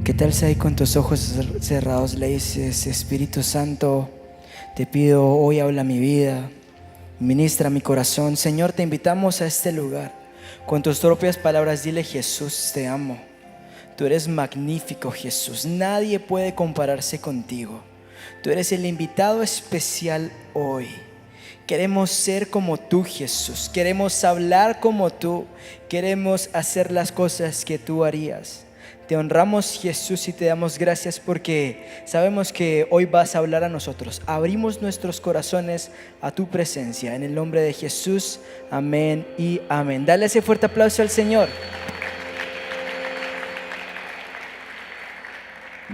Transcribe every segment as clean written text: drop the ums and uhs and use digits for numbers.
¿Qué tal si ahí con tus ojos cerrados le dices: Espíritu Santo, te pido hoy habla mi vida, ministra mi corazón? Señor, te invitamos a este lugar. Con tus propias palabras dile: Jesús, te amo. Tú eres magnífico, Jesús. Nadie puede compararse contigo. Tú eres el invitado especial hoy. Queremos ser como tú, Jesús. Queremos hablar como tú. Queremos hacer las cosas que tú harías. Te honramos, Jesús, y te damos gracias porque sabemos que hoy vas a hablar a nosotros. Abrimos nuestros corazones a tu presencia. En el nombre de Jesús, amén y amén. Dale ese fuerte aplauso al Señor.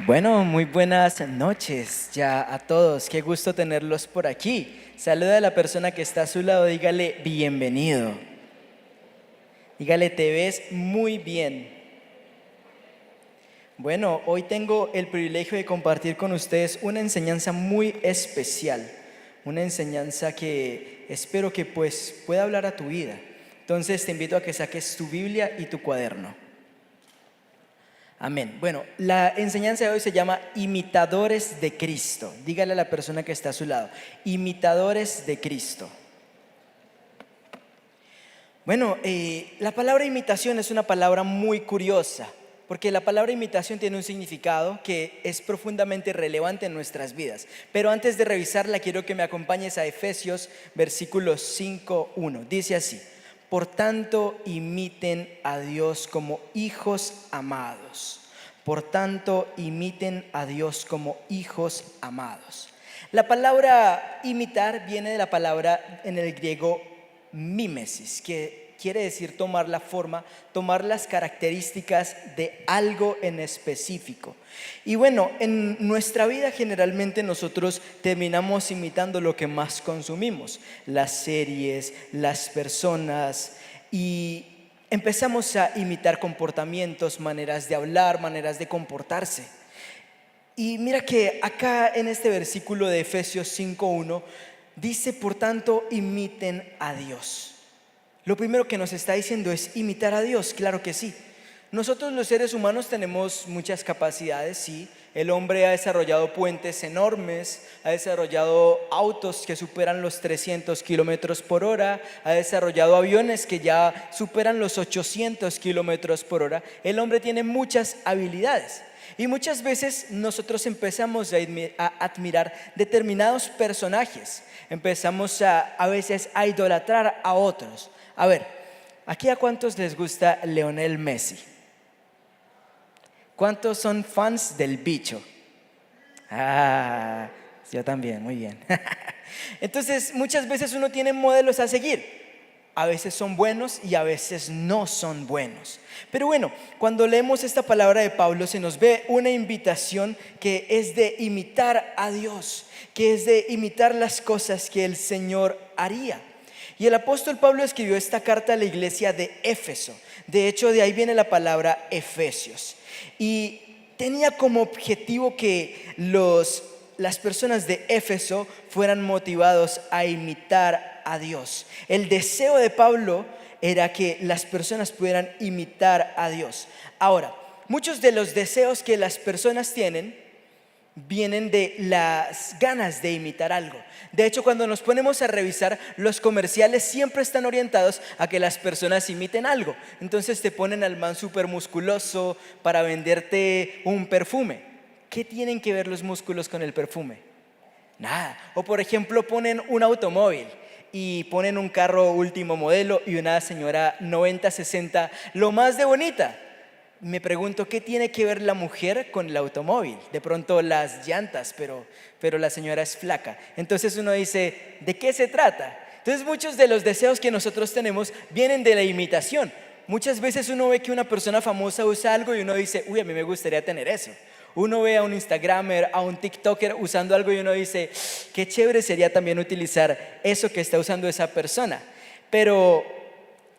Bueno, muy buenas noches ya a todos. Qué gusto tenerlos por aquí. Saluda a la persona que está a su lado, dígale: bienvenido. Dígale: te ves muy bien. Bueno, hoy tengo el privilegio de compartir con ustedes una enseñanza muy especial. Una enseñanza que espero que pueda hablar a tu vida. Entonces te invito a que saques tu Biblia y tu cuaderno. Amén. Bueno, la enseñanza de hoy se llama Imitadores de Cristo. Dígale a la persona que está a su lado: Imitadores de Cristo. Bueno, la palabra imitación es una palabra muy curiosa, porque la palabra imitación tiene un significado que es profundamente relevante en nuestras vidas. Pero antes de revisarla, quiero que me acompañes a Efesios versículo 5:1. Dice así: por tanto, imiten a Dios como hijos amados. Por tanto, imiten a Dios como hijos amados. La palabra imitar viene de la palabra en el griego mímesis, que quiere decir tomar la forma, tomar las características de algo en específico. Y bueno, en nuestra vida generalmente nosotros terminamos imitando lo que más consumimos: las series, las personas, y empezamos a imitar comportamientos, maneras de hablar, maneras de comportarse. Y mira que acá en este versículo de Efesios 5:1 dice: por tanto, imiten a Dios. Lo primero que nos está diciendo es imitar a Dios. Claro que sí. Nosotros los seres humanos tenemos muchas capacidades, sí. El hombre ha desarrollado puentes enormes, ha desarrollado autos que superan los 300 kilómetros por hora, ha desarrollado aviones que ya superan los 800 kilómetros por hora. El hombre tiene muchas habilidades. Y muchas veces nosotros empezamos a admirar determinados personajes. Empezamos a veces a idolatrar a otros. A ver, ¿aquí a cuántos les gusta Lionel Messi? ¿Cuántos son fans del bicho? Ah, yo también, muy bien. Entonces, muchas veces uno tiene modelos a seguir. A veces son buenos y a veces no son buenos. Pero bueno, cuando leemos esta palabra de Pablo, se nos ve una invitación que es de imitar a Dios, que es de imitar las cosas que el Señor haría. Y el apóstol Pablo escribió esta carta a la iglesia de Éfeso. De hecho, de ahí viene la palabra Efesios. Y tenía como objetivo que las personas de Éfeso fueran motivados a imitar a Dios. El deseo de Pablo era que las personas pudieran imitar a Dios. Ahora, muchos de los deseos que las personas tienen vienen de las ganas de imitar algo. De hecho, cuando nos ponemos a revisar, los comerciales siempre están orientados a que las personas imiten algo. Entonces te ponen al man súper musculoso para venderte un perfume. ¿Qué tienen que ver los músculos con el perfume? Nada. O por ejemplo, ponen un automóvil y ponen un carro último modelo y una señora 90-60, lo más de bonita. Me pregunto, ¿qué tiene que ver la mujer con el automóvil? De pronto las llantas, pero la señora es flaca. Entonces uno dice, ¿de qué se trata? Entonces muchos de los deseos que nosotros tenemos vienen de la imitación. Muchas veces uno ve que una persona famosa usa algo y uno dice, uy, a mí me gustaría tener eso. Uno ve a un Instagramer, a un TikToker usando algo y uno dice, qué chévere sería también utilizar eso que está usando esa persona. Pero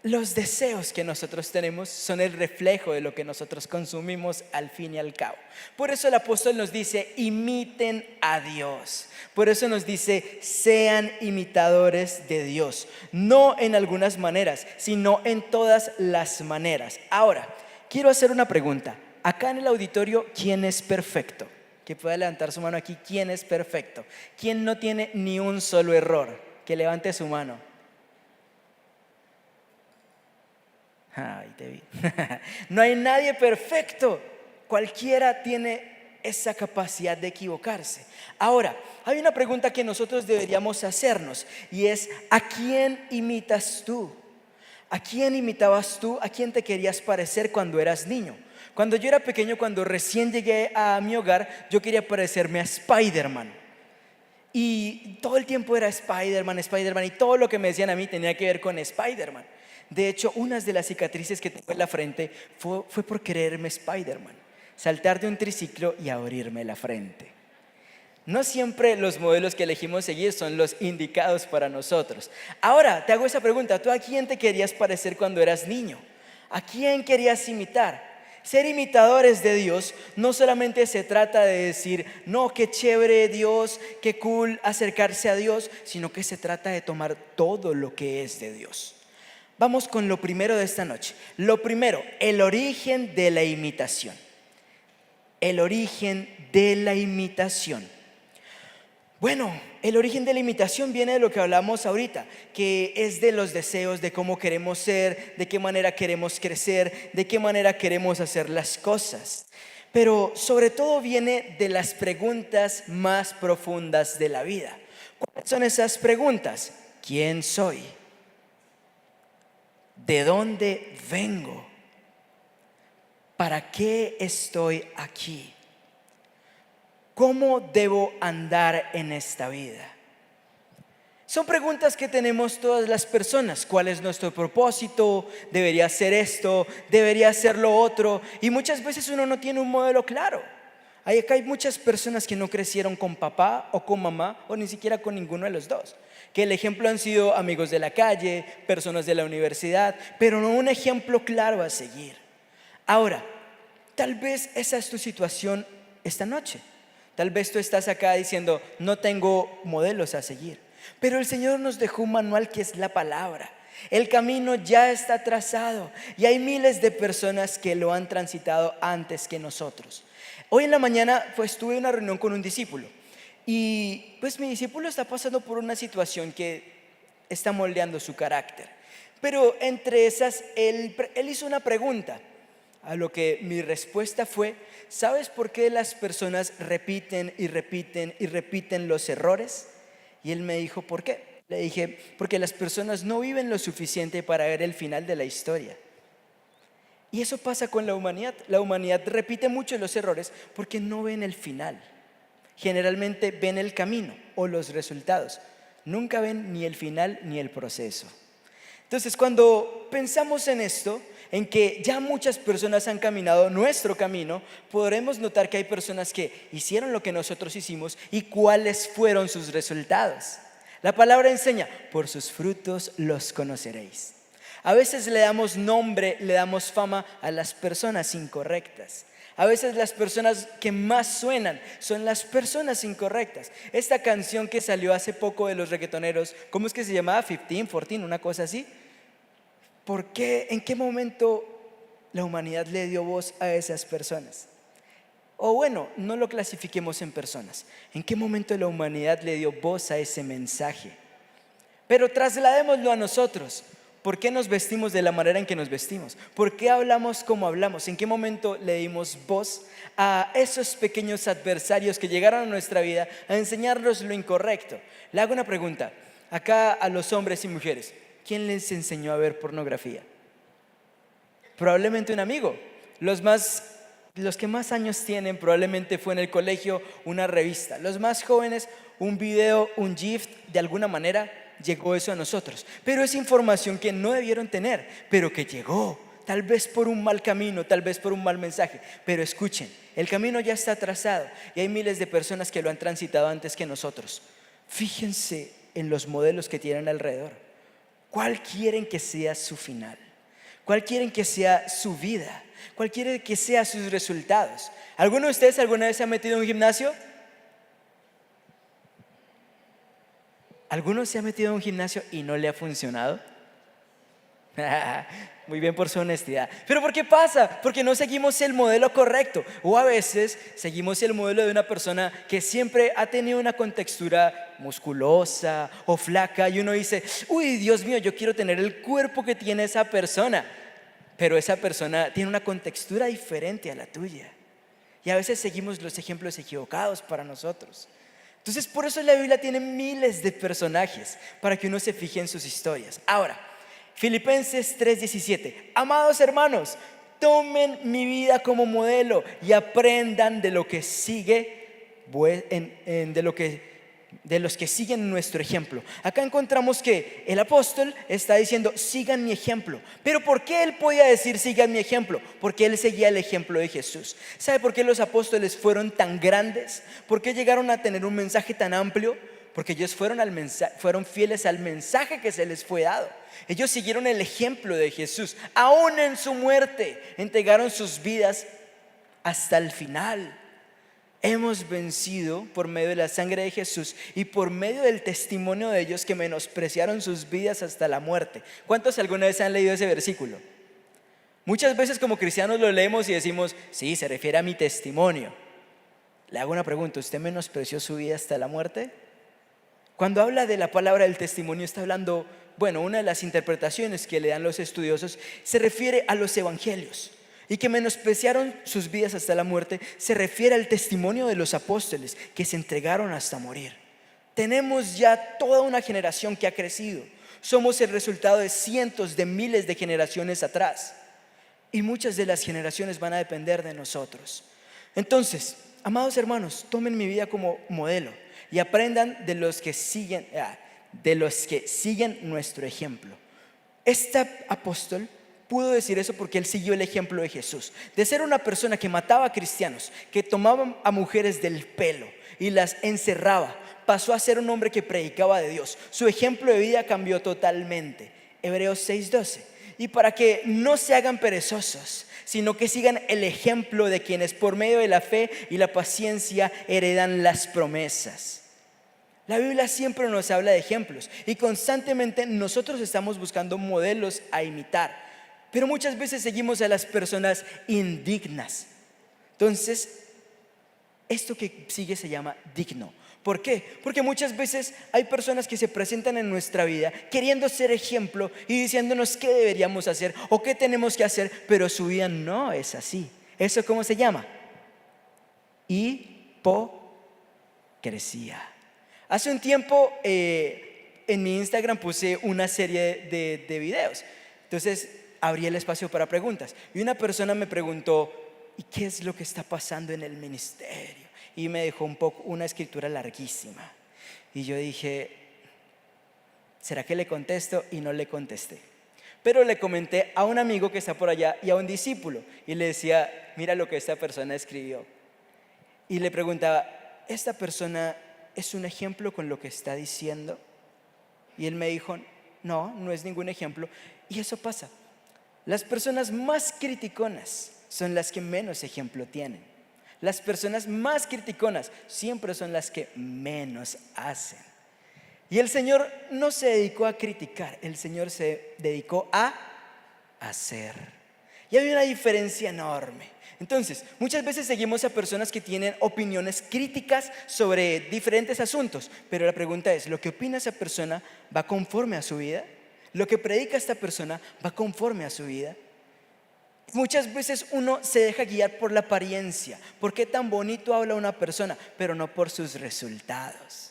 los deseos que nosotros tenemos son el reflejo de lo que nosotros consumimos al fin y al cabo. Por eso el apóstol nos dice, imiten a Dios. Por eso nos dice, sean imitadores de Dios. No en algunas maneras, sino en todas las maneras. Ahora, quiero hacer una pregunta. acá en el auditorio, ¿quién es perfecto? Que pueda levantar su mano aquí, ¿quién es perfecto? ¿Quién no tiene ni un solo error? Que levante su mano. Ahí te vi. No hay nadie perfecto. Cualquiera tiene esa capacidad de equivocarse. Ahora, hay una pregunta que nosotros deberíamos hacernos y es: ¿a quién imitas tú? ¿A quién imitabas tú? ¿A quién te querías parecer cuando eras niño? Cuando yo era pequeño, cuando recién llegué a mi hogar, yo quería parecerme a Spider-Man. Y todo el tiempo era Spider-Man, Spider-Man, y todo lo que me decían a mí tenía que ver con Spider-Man. De hecho, una de las cicatrices que tengo en la frente fue por creerme Spider-Man. Saltar de un triciclo y abrirme la frente. No siempre los modelos que elegimos seguir son los indicados para nosotros. Ahora, te hago esa pregunta: ¿tú a quién te querías parecer cuando eras niño? ¿A quién querías imitar? Ser imitadores de Dios no solamente se trata de decir, no, qué chévere Dios, qué cool acercarse a Dios, sino que se trata de tomar todo lo que es de Dios. Vamos con lo primero de esta noche. Lo primero, el origen de la imitación. El origen de la imitación. Bueno, el origen de la imitación viene de lo que hablamos ahorita, que es de los deseos, de cómo queremos ser, de qué manera queremos crecer, de qué manera queremos hacer las cosas. Pero sobre todo viene de las preguntas más profundas de la vida. ¿Cuáles son esas preguntas? ¿Quién soy? ¿De dónde vengo? ¿Para qué estoy aquí? ¿Cómo debo andar en esta vida? Son preguntas que tenemos todas las personas. ¿Cuál es nuestro propósito? ¿Debería ser esto? ¿Debería ser lo otro? Y muchas veces uno no tiene un modelo claro. Acá hay muchas personas que no crecieron con papá o con mamá, o ni siquiera con ninguno de los dos. Que el ejemplo han sido amigos de la calle, personas de la universidad, pero no un ejemplo claro a seguir. Ahora, tal vez esa es tu situación esta noche. Tal vez tú estás acá diciendo, no tengo modelos a seguir. Pero el Señor nos dejó un manual que es la palabra. El camino ya está trazado y hay miles de personas que lo han transitado antes que nosotros. Hoy en la mañana pues tuve una reunión con un discípulo y pues mi discípulo está pasando por una situación que está moldeando su carácter. Pero entre esas él hizo una pregunta. A lo que mi respuesta fue: ¿sabes por qué las personas repiten y repiten y repiten los errores? Y él me dijo, ¿por qué? Le dije, porque las personas no viven lo suficiente para ver el final de la historia. Y eso pasa con la humanidad. La humanidad repite mucho los errores porque no ven el final. Generalmente ven el camino o los resultados. Nunca ven ni el final ni el proceso. Entonces, cuando pensamos en esto, en que ya muchas personas han caminado nuestro camino, podremos notar que hay personas que hicieron lo que nosotros hicimos y cuáles fueron sus resultados. La palabra enseña, por sus frutos los conoceréis. A veces le damos nombre, le damos fama a las personas incorrectas. A veces las personas que más suenan son las personas incorrectas. Esta canción que salió hace poco de los reggaetoneros, ¿cómo es que se llamaba? 15, 14, una cosa así. ¿Por qué? ¿En qué momento la humanidad le dio voz a esas personas? O bueno, no lo clasifiquemos en personas. ¿En qué momento la humanidad le dio voz a ese mensaje? Pero trasladémoslo a nosotros. ¿Por qué nos vestimos de la manera en que nos vestimos? ¿Por qué hablamos como hablamos? ¿En qué momento le dimos voz a esos pequeños adversarios que llegaron a nuestra vida a enseñarnos lo incorrecto? Le hago una pregunta acá a los hombres y mujeres. ¿Quién les enseñó a ver pornografía? Probablemente un amigo. Los que más años tienen probablemente fue en el colegio una revista. Los más jóvenes un video, un GIF, de alguna manera llegó eso a nosotros. Pero es información que no debieron tener, pero que llegó. Tal vez por un mal camino, tal vez por un mal mensaje. Pero escuchen, el camino ya está trazado y hay miles de personas que lo han transitado antes que nosotros. Fíjense en los modelos que tienen alrededor. ¿Cuál quieren que sea su final? ¿Cuál quieren que sea su vida? ¿Cuál quieren que sea sus resultados? ¿Alguno de ustedes alguna vez se ha metido en un gimnasio? ¿Alguno se ha metido en un gimnasio y no le ha funcionado? Muy bien por su honestidad. Pero ¿por qué pasa? Porque no seguimos el modelo correcto. O a veces seguimos el modelo de una persona que siempre ha tenido una contextura musculosa o flaca y uno dice, uy, Dios mío, yo quiero tener el cuerpo que tiene esa persona. Pero esa persona tiene una contextura diferente a la tuya. Y a veces seguimos los ejemplos equivocados para nosotros. Entonces por eso la Biblia tiene miles de personajes para que uno se fije en sus historias. Ahora, Filipenses 3:17. Amados hermanos, tomen mi vida como modelo y aprendan de lo que sigue, de los que siguen nuestro ejemplo. Acá encontramos que el apóstol está diciendo, sigan mi ejemplo. Pero ¿por qué él podía decir sigan mi ejemplo? Porque él seguía el ejemplo de Jesús. ¿Sabe por qué los apóstoles fueron tan grandes? ¿Por qué llegaron a tener un mensaje tan amplio? Porque ellos fueron fieles al mensaje que se les fue dado. Ellos siguieron el ejemplo de Jesús. Aún en su muerte entregaron sus vidas hasta el final. Hemos vencido por medio de la sangre de Jesús y por medio del testimonio de ellos que menospreciaron sus vidas hasta la muerte. ¿Cuántos alguna vez han leído ese versículo? Muchas veces como cristianos lo leemos y decimos, sí, se refiere a mi testimonio. Le hago una pregunta, ¿usted menospreció su vida hasta la muerte? Cuando habla de la palabra del testimonio está hablando, bueno, una de las interpretaciones que le dan los estudiosos se refiere a los evangelios. Y que menospreciaron sus vidas hasta la muerte se refiere al testimonio de los apóstoles que se entregaron hasta morir. Tenemos ya toda una generación que ha crecido. Somos el resultado de cientos de miles de generaciones atrás. Y muchas de las generaciones van a depender de nosotros. Entonces, amados hermanos, tomen mi vida como modelo y aprendan de los que siguen nuestro ejemplo. Este apóstol pudo decir eso porque él siguió el ejemplo de Jesús. De ser una persona que mataba a cristianos, que tomaba a mujeres del pelo y las encerraba, pasó a ser un hombre que predicaba de Dios. Su ejemplo de vida cambió totalmente. Hebreos 6:12. Y para que no se hagan perezosos, sino que sigan el ejemplo de quienes por medio de la fe y la paciencia heredan las promesas. La Biblia siempre nos habla de ejemplos y constantemente nosotros estamos buscando modelos a imitar. Pero muchas veces seguimos a las personas indignas. Entonces, esto que sigue se llama digno. ¿Por qué? Porque muchas veces hay personas que se presentan en nuestra vida queriendo ser ejemplo y diciéndonos qué deberíamos hacer o qué tenemos que hacer, pero su vida no es así. ¿Eso cómo se llama? Hipocresía. Hace un tiempo en mi Instagram puse una serie de videos. Entonces abrí el espacio para preguntas y una persona me preguntó, ¿y qué es lo que está pasando en el ministerio? Y me dejó una escritura larguísima. Y yo dije, ¿será que le contesto? Y no le contesté. Pero le comenté a un amigo que está por allá y a un discípulo. Y le decía, mira lo que esta persona escribió. Y le preguntaba, ¿esta persona es un ejemplo con lo que está diciendo? Y él me dijo, no, no es ningún ejemplo. Y eso pasa. Las personas más criticonas son las que menos ejemplo tienen. Las personas más criticonas siempre son las que menos hacen. Y el Señor no se dedicó a criticar, el Señor se dedicó a hacer. Y hay una diferencia enorme. Entonces, muchas veces seguimos a personas que tienen opiniones críticas sobre diferentes asuntos, pero la pregunta es, ¿lo que opina esa persona va conforme a su vida? ¿Lo que predica esta persona va conforme a su vida? Muchas veces uno se deja guiar por la apariencia, por qué tan bonito habla una persona, pero no por sus resultados.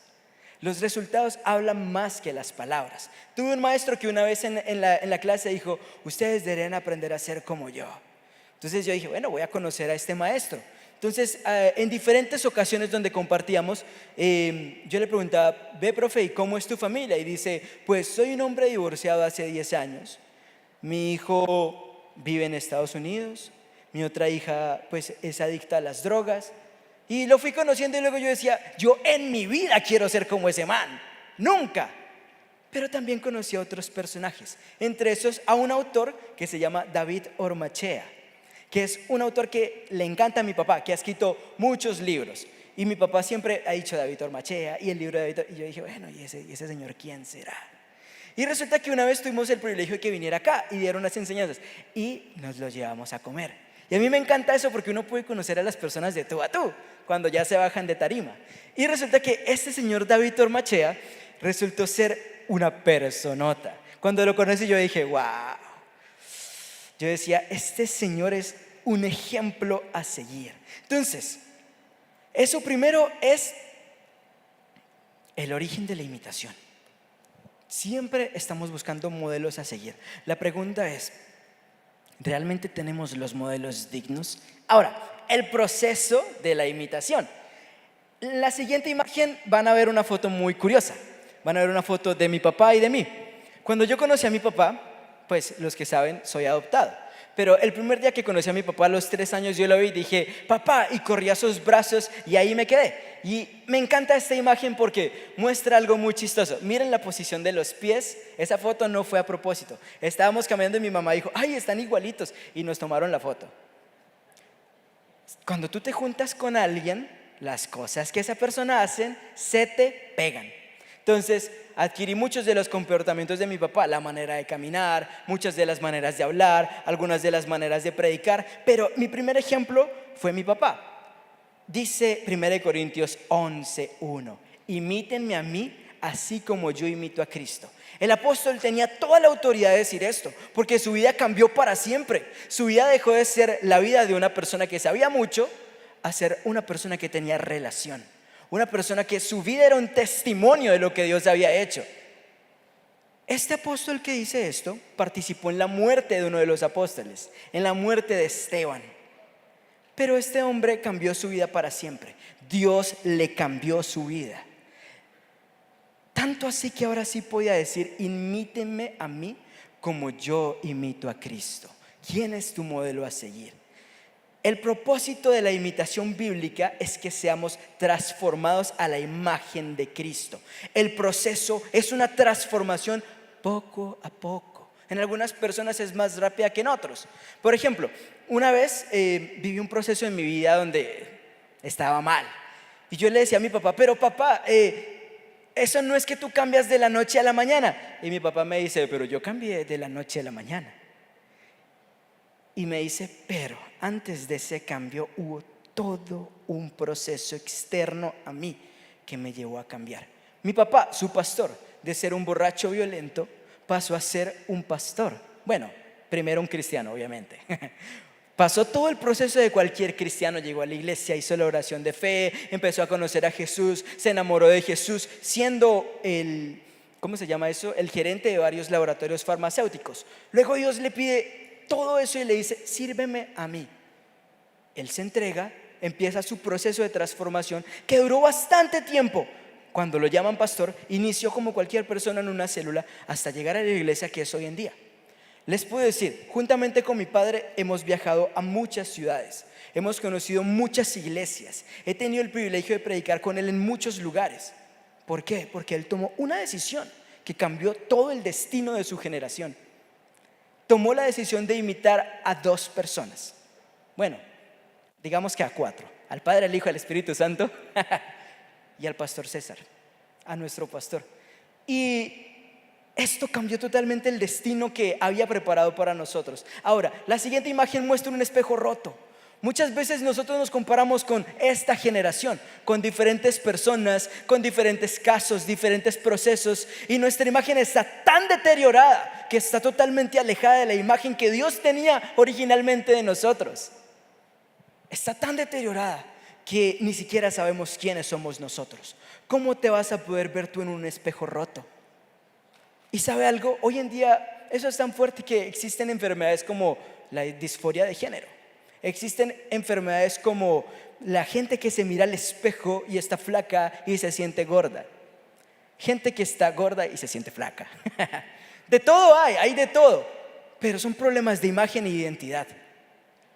Los resultados hablan más que las palabras. Tuve un maestro que una vez en la clase dijo, ustedes deberían aprender a ser como yo. Entonces yo dije, bueno, voy a conocer a este maestro. Entonces en diferentes ocasiones donde compartíamos, yo le preguntaba, ve profe, ¿y cómo es tu familia? Y dice, pues soy un hombre divorciado hace 10 años. Mi hijo vive en Estados Unidos, mi otra hija pues es adicta a las drogas. Y lo fui conociendo y luego yo decía, yo en mi vida quiero ser como ese man, nunca. Pero también conocí a otros personajes, entre esos a un autor que se llama David Ormachea, que es un autor que le encanta a mi papá, que ha escrito muchos libros. Y mi papá siempre ha dicho David Ormachea y el libro de David. Y yo dije, bueno, ¿y ese señor quién será? Y resulta que una vez tuvimos el privilegio de que viniera acá y diera unas enseñanzas y nos lo llevamos a comer. Y a mí me encanta eso porque uno puede conocer a las personas de tú a tú cuando ya se bajan de tarima. Y resulta que este señor David Tormachea resultó ser una personota. Cuando lo conocí yo dije, wow. Yo decía, este señor es un ejemplo a seguir. Entonces, eso primero es el origen de la imitación. Siempre estamos buscando modelos a seguir. La pregunta es, ¿realmente tenemos los modelos dignos? Ahora, el proceso de la imitación. En la siguiente imagen van a ver una foto muy curiosa. Van a ver una foto de mi papá y de mí. Cuando yo conocí a mi papá, pues los que saben, soy adoptado. Pero el primer día que conocí a mi papá, a los 3 años, yo lo vi y dije, papá, y corrí a sus brazos y ahí me quedé. Y me encanta esta imagen porque muestra algo muy chistoso. Miren la posición de los pies. Esa foto no fue a propósito. Estábamos caminando y mi mamá dijo, ay, están igualitos. Y nos tomaron la foto. Cuando tú te juntas con alguien, las cosas que esa persona hace se te pegan. Entonces, adquirí muchos de los comportamientos de mi papá, la manera de caminar, muchas de las maneras de hablar, algunas de las maneras de predicar, pero mi primer ejemplo fue mi papá. Dice 1 Corintios 11:1, imítenme a mí así como yo imito a Cristo. El apóstol tenía toda la autoridad de decir esto, porque su vida cambió para siempre. Su vida dejó de ser la vida de una persona que sabía mucho a ser una persona que tenía relación. Una persona que su vida era un testimonio de lo que Dios había hecho. Este apóstol que dice esto participó en la muerte de uno de los apóstoles, en la muerte de Esteban. Pero este hombre cambió su vida para siempre. Dios le cambió su vida. Tanto así que ahora sí podía decir, imítenme a mí como yo imito a Cristo. ¿Quién es tu modelo a seguir? El propósito de la imitación bíblica es que seamos transformados a la imagen de Cristo. El proceso es una transformación poco a poco. En algunas personas es más rápida que en otros. Por ejemplo, una vez viví un proceso en mi vida donde estaba mal. Y yo le decía a mi papá, pero papá, eso no es que tú cambias de la noche a la mañana. Y mi papá me dice, pero yo cambié de la noche a la mañana. Y me dice, pero antes de ese cambio hubo todo un proceso externo a mí que me llevó a cambiar. Mi papá, su pastor, de ser un borracho violento, pasó a ser un pastor. Bueno, primero un cristiano, obviamente. Pasó todo el proceso de cualquier cristiano, llegó a la iglesia, hizo la oración de fe, empezó a conocer a Jesús, se enamoró de Jesús, siendo ¿cómo se llama eso? El gerente de varios laboratorios farmacéuticos. Luego Dios le pide todo eso y le dice, sírveme a mí. Él se entrega, empieza su proceso de transformación que duró bastante tiempo. Cuando lo llaman pastor, inició como cualquier persona en una célula hasta llegar a la iglesia que es hoy en día. Les puedo decir, juntamente con mi padre hemos viajado a muchas ciudades, hemos conocido muchas iglesias, he tenido el privilegio de predicar con él en muchos lugares. ¿Por qué? Porque él tomó una decisión que cambió todo el destino de su generación. Tomó la decisión de imitar a 2 personas. Bueno, digamos que a 4. Al Padre, al Hijo, al Espíritu Santo y al pastor César, a nuestro pastor. Y esto cambió totalmente el destino que había preparado para nosotros. Ahora, la siguiente imagen muestra un espejo roto. Muchas veces nosotros nos comparamos con esta generación, con diferentes personas, con diferentes casos, diferentes procesos, y nuestra imagen está tan deteriorada que está totalmente alejada de la imagen que Dios tenía originalmente de nosotros. Está tan deteriorada que ni siquiera sabemos quiénes somos nosotros. ¿Cómo te vas a poder ver tú en un espejo roto? Y ¿sabe algo? Hoy en día eso es tan fuerte que existen enfermedades como la disforia de género. Existen enfermedades como la gente que se mira al espejo y está flaca y se siente gorda. Gente que está gorda y se siente flaca. De todo hay de todo. Pero son problemas de imagen e identidad.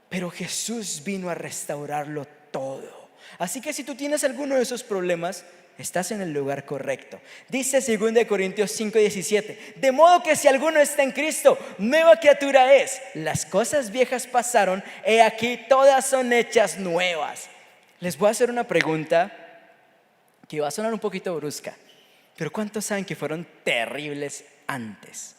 Pero Jesús vino a restaurarlo todo. Así que si tú tienes alguno de esos problemas, estás en el lugar correcto. Dice 2 Corintios 5:17, de modo que si alguno está en Cristo, nueva criatura es. Las cosas viejas pasaron, he aquí todas son hechas nuevas. Les voy a hacer una pregunta que va a sonar un poquito brusca, pero ¿cuántos saben que fueron terribles antes.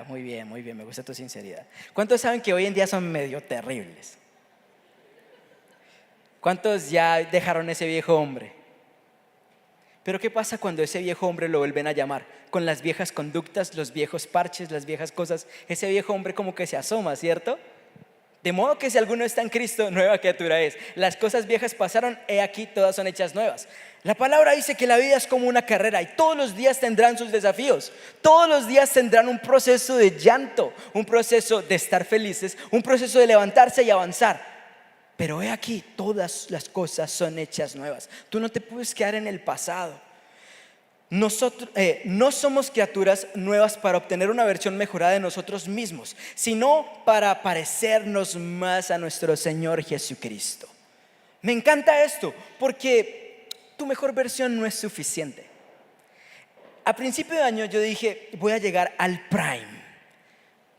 Muy bien, me gusta tu sinceridad. ¿Cuántos saben que hoy en día son medio terribles? ¿Cuántos ya dejaron ese viejo hombre? Pero ¿qué pasa cuando ese viejo hombre lo vuelven a llamar? Con las viejas conductas, los viejos parches, las viejas cosas. Ese viejo hombre como que se asoma, ¿cierto? De modo que si alguno está en Cristo, nueva criatura es. Las cosas viejas pasaron, he aquí todas son hechas nuevas. La palabra dice que la vida es como una carrera y todos los días tendrán sus desafíos. Todos los días tendrán un proceso de llanto, un proceso de estar felices, un proceso de levantarse y avanzar. Pero he aquí, todas las cosas son hechas nuevas. Tú no te puedes quedar en el pasado. Nosotros no somos criaturas nuevas para obtener una versión mejorada de nosotros mismos, sino para parecernos más a nuestro Señor Jesucristo. Me encanta esto porque tu mejor versión no es suficiente. A principio de año yo dije, voy a llegar al prime.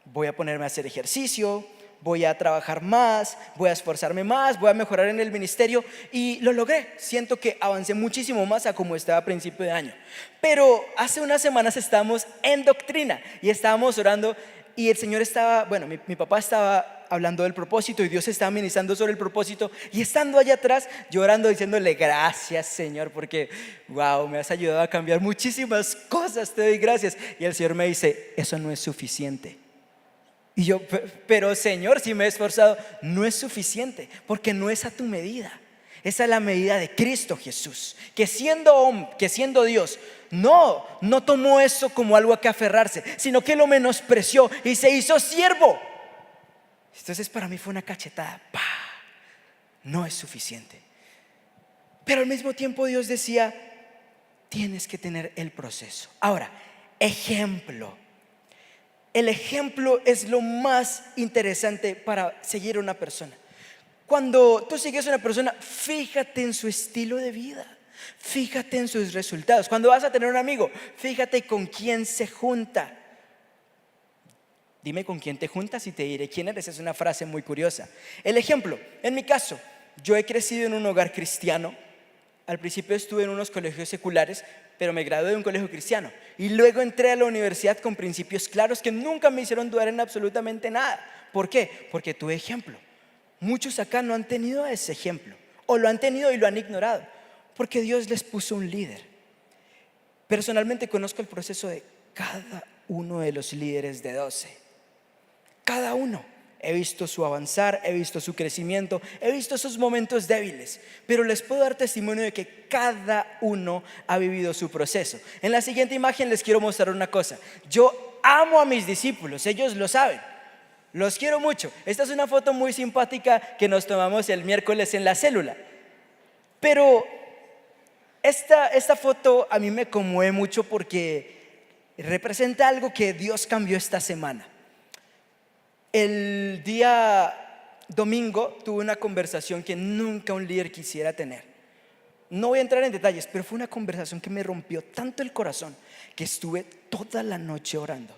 Voy a ponerme a hacer ejercicio, voy a trabajar más, voy a esforzarme más, voy a mejorar en el ministerio, y lo logré. Siento que avancé muchísimo más a como estaba a principio de año. Pero hace unas semanas estábamos en doctrina y estábamos orando y el Señor estaba, mi papá estaba hablando del propósito y Dios estaba ministrando sobre el propósito, y estando allá atrás llorando, diciéndole gracias Señor, porque wow, me has ayudado a cambiar muchísimas cosas, te doy gracias. Y el Señor me dice, eso no es suficiente. Y yo, pero Señor, si me he esforzado, no es suficiente, porque no es a tu medida. Esa es la medida de Cristo Jesús, que siendo Dios, no tomó eso como algo a que aferrarse, sino que lo menospreció y se hizo siervo. Entonces para mí fue una cachetada. No es suficiente. Pero al mismo tiempo Dios decía, tienes que tener el proceso. Ahora, ejemplo. El ejemplo es lo más interesante para seguir a una persona. Cuando tú sigues a una persona, fíjate en su estilo de vida, fíjate en sus resultados. Cuando vas a tener un amigo, fíjate con quién se junta. Dime con quién te juntas y te diré quién eres. Es una frase muy curiosa. El ejemplo, en mi caso, yo he crecido en un hogar cristiano. Al principio estuve en unos colegios seculares, pero me gradué de un colegio cristiano. Y luego entré a la universidad con principios claros que nunca me hicieron dudar en absolutamente nada. ¿Por qué? Porque tuve ejemplo. Muchos acá no han tenido ese ejemplo, o lo han tenido y lo han ignorado, porque Dios les puso un líder. Personalmente conozco el proceso de cada uno de los líderes de 12. Cada uno. He visto su avanzar, he visto su crecimiento, he visto sus momentos débiles, pero les puedo dar testimonio de que cada uno ha vivido su proceso. En la siguiente imagen les quiero mostrar una cosa. Yo amo a mis discípulos, ellos lo saben, los quiero mucho. Esta es una foto muy simpática que nos tomamos el miércoles en la célula. Pero esta foto a mí me conmueve mucho porque representa algo que Dios cambió esta semana. El día domingo tuve una conversación que nunca un líder quisiera tener. No voy a entrar en detalles, pero fue una conversación que me rompió tanto el corazón que estuve toda la noche orando,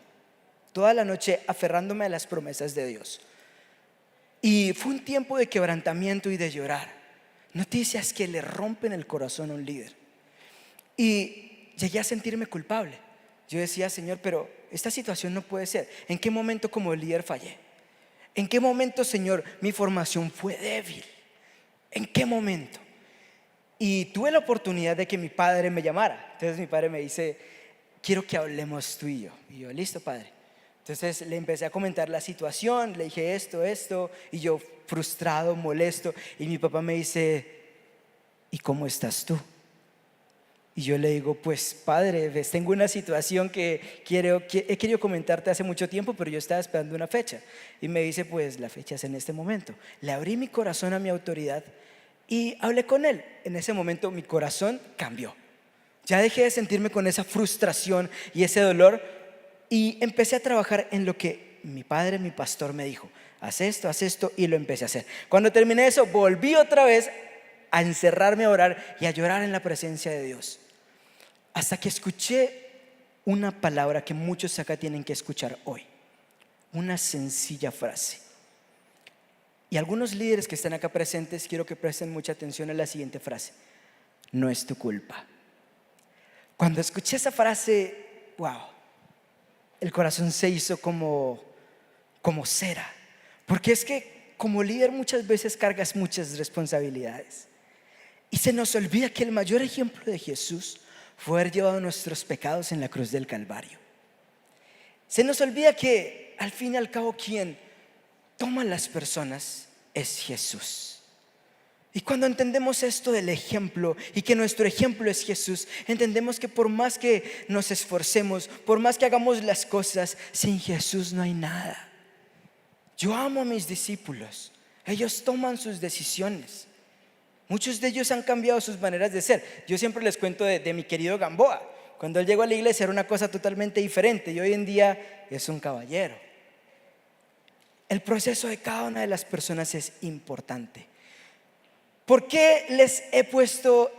toda la noche aferrándome a las promesas de Dios. Y fue un tiempo de quebrantamiento y de llorar. Noticias que le rompen el corazón a un líder. Y llegué a sentirme culpable. Yo decía, Señor, pero esta situación no puede ser. ¿En qué momento como líder fallé? ¿En qué momento, Señor, mi formación fue débil? ¿En qué momento? Y tuve la oportunidad de que mi padre me llamara. Entonces mi padre me dice, quiero que hablemos tú y yo. Y yo, listo, padre. Entonces le empecé a comentar la situación, le dije esto, y yo frustrado, molesto. Y mi papá me dice, ¿y cómo estás tú? Y yo le digo, pues padre, tengo una situación que he querido comentarte hace mucho tiempo, pero yo estaba esperando una fecha. Y me dice, pues la fecha es en este momento. Le abrí mi corazón a mi autoridad y hablé con él. En ese momento mi corazón cambió. Ya dejé de sentirme con esa frustración y ese dolor y empecé a trabajar en lo que mi padre, mi pastor me dijo. Haz esto, y lo empecé a hacer. Cuando terminé eso, volví otra vez a encerrarme a orar y a llorar en la presencia de Dios, hasta que escuché una palabra que muchos acá tienen que escuchar hoy, una sencilla frase. Y algunos líderes que están acá presentes, quiero que presten mucha atención a la siguiente frase: no es tu culpa. Cuando escuché esa frase, wow, el corazón se hizo como cera. Porque es que como líder muchas veces cargas muchas responsabilidades. Y se nos olvida que el mayor ejemplo de Jesús fue haber llevado nuestros pecados en la cruz del Calvario. Se nos olvida que al fin y al cabo quien toma las personas es Jesús. Y cuando entendemos esto del ejemplo y que nuestro ejemplo es Jesús, entendemos que por más que nos esforcemos, por más que hagamos las cosas, sin Jesús no hay nada. Yo amo a mis discípulos, ellos toman sus decisiones. Muchos de ellos han cambiado sus maneras de ser. Yo siempre les cuento de mi querido Gamboa. Cuando él llegó a la iglesia era una cosa totalmente diferente y hoy en día es un caballero. El proceso de cada una de las personas es importante. ¿Por qué les he puesto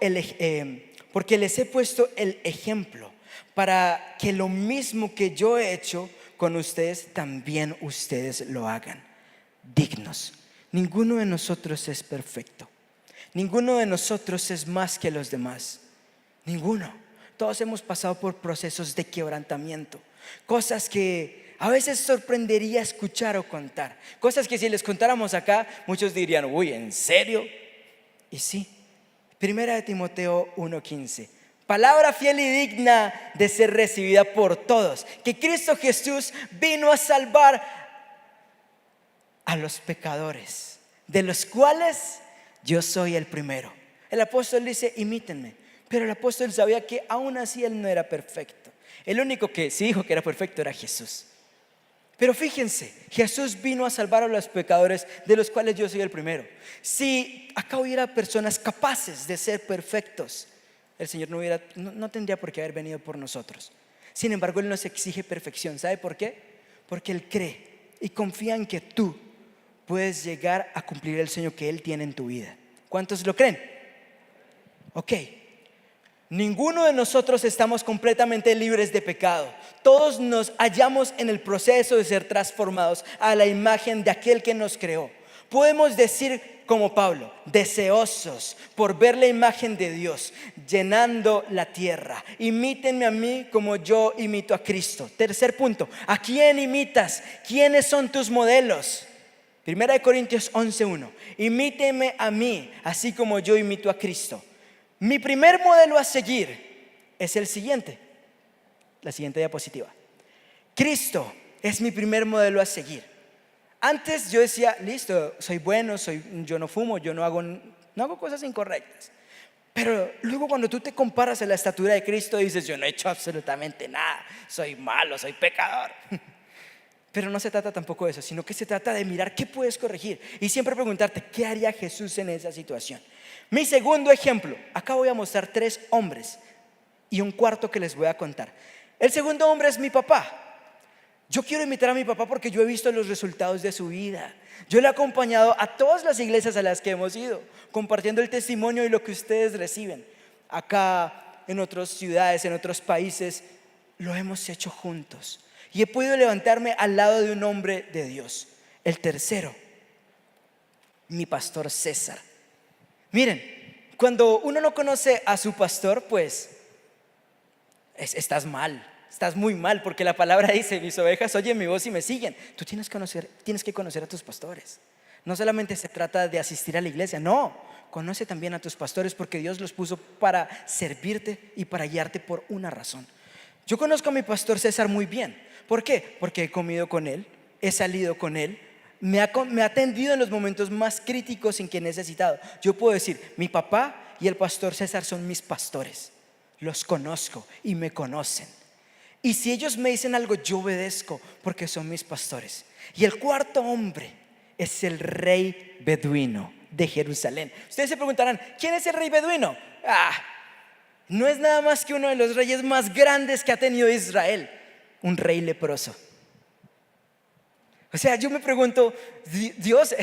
porque les he puesto el ejemplo? Para que lo mismo que yo he hecho con ustedes, también ustedes lo hagan. Dignos. Ninguno de nosotros es perfecto. Ninguno de nosotros es más que los demás. Ninguno. Todos hemos pasado por procesos de quebrantamiento. Cosas que a veces sorprendería escuchar o contar. Cosas que si les contáramos acá, muchos dirían, uy, ¿en serio? Y sí, 1 Timoteo 1:15, palabra fiel y digna de ser recibida por todos, que Cristo Jesús vino a salvar a los pecadores, de los cuales yo soy el primero. El apóstol dice, imítenme, pero el apóstol sabía que aún así él no era perfecto. El único que sí dijo que era perfecto era Jesús. Pero fíjense, Jesús vino a salvar a los pecadores, de los cuales yo soy el primero. Si acá hubiera personas capaces de ser perfectos, el Señor no tendría por qué haber venido por nosotros. Sin embargo, Él nos exige perfección. ¿Sabe por qué? Porque Él cree y confía en que tú puedes llegar a cumplir el sueño que Él tiene en tu vida. ¿Cuántos lo creen? Ok. Ninguno de nosotros estamos completamente libres de pecado. Todos nos hallamos en el proceso de ser transformados a la imagen de aquel que nos creó. Podemos decir como Pablo, deseosos por ver la imagen de Dios llenando la tierra. Imítenme a mí como yo imito a Cristo. Tercer punto, ¿a quién imitas? ¿Quiénes son tus modelos? 1 Corintios 11:1, imíteme a mí así como yo imito a Cristo. Mi primer modelo a seguir es el siguiente. La siguiente diapositiva. Cristo es mi primer modelo a seguir. Antes yo decía, listo, soy bueno, yo no fumo, yo no hago cosas incorrectas. Pero luego cuando tú te comparas a la estatura de Cristo, dices, yo no he hecho absolutamente nada, soy malo, soy pecador. Pero no se trata tampoco de eso, sino que se trata de mirar qué puedes corregir y siempre preguntarte, ¿qué haría Jesús en esa situación? Mi segundo ejemplo, acá voy a mostrar 3 hombres y un cuarto que les voy a contar. El segundo hombre es mi papá. Yo quiero imitar a mi papá porque yo he visto los resultados de su vida. Yo le he acompañado a todas las iglesias a las que hemos ido, compartiendo el testimonio y lo que ustedes reciben. Acá, en otras ciudades, en otros países, lo hemos hecho juntos. Y he podido levantarme al lado de un hombre de Dios. El tercero, mi pastor César. Miren, cuando uno no conoce a su pastor, pues estás mal, estás muy mal, porque la palabra dice, mis ovejas oyen mi voz y me siguen. Tú tienes que conocer a tus pastores. No solamente se trata de asistir a la iglesia, no, conoce también a tus pastores, porque Dios los puso para servirte y para guiarte por una razón. Yo conozco a mi pastor César muy bien. ¿Por qué? Porque he comido con él, he salido con él, me ha atendido en los momentos más críticos en que he necesitado. Yo puedo decir, mi papá y el pastor César son mis pastores. Los conozco y me conocen. Y si ellos me dicen algo, yo obedezco porque son mis pastores. Y el cuarto hombre es el rey beduino de Jerusalén. Ustedes se preguntarán, ¿quién es el rey beduino? No es nada más que uno de los reyes más grandes que ha tenido Israel, un rey leproso. O sea, yo me pregunto, Dios,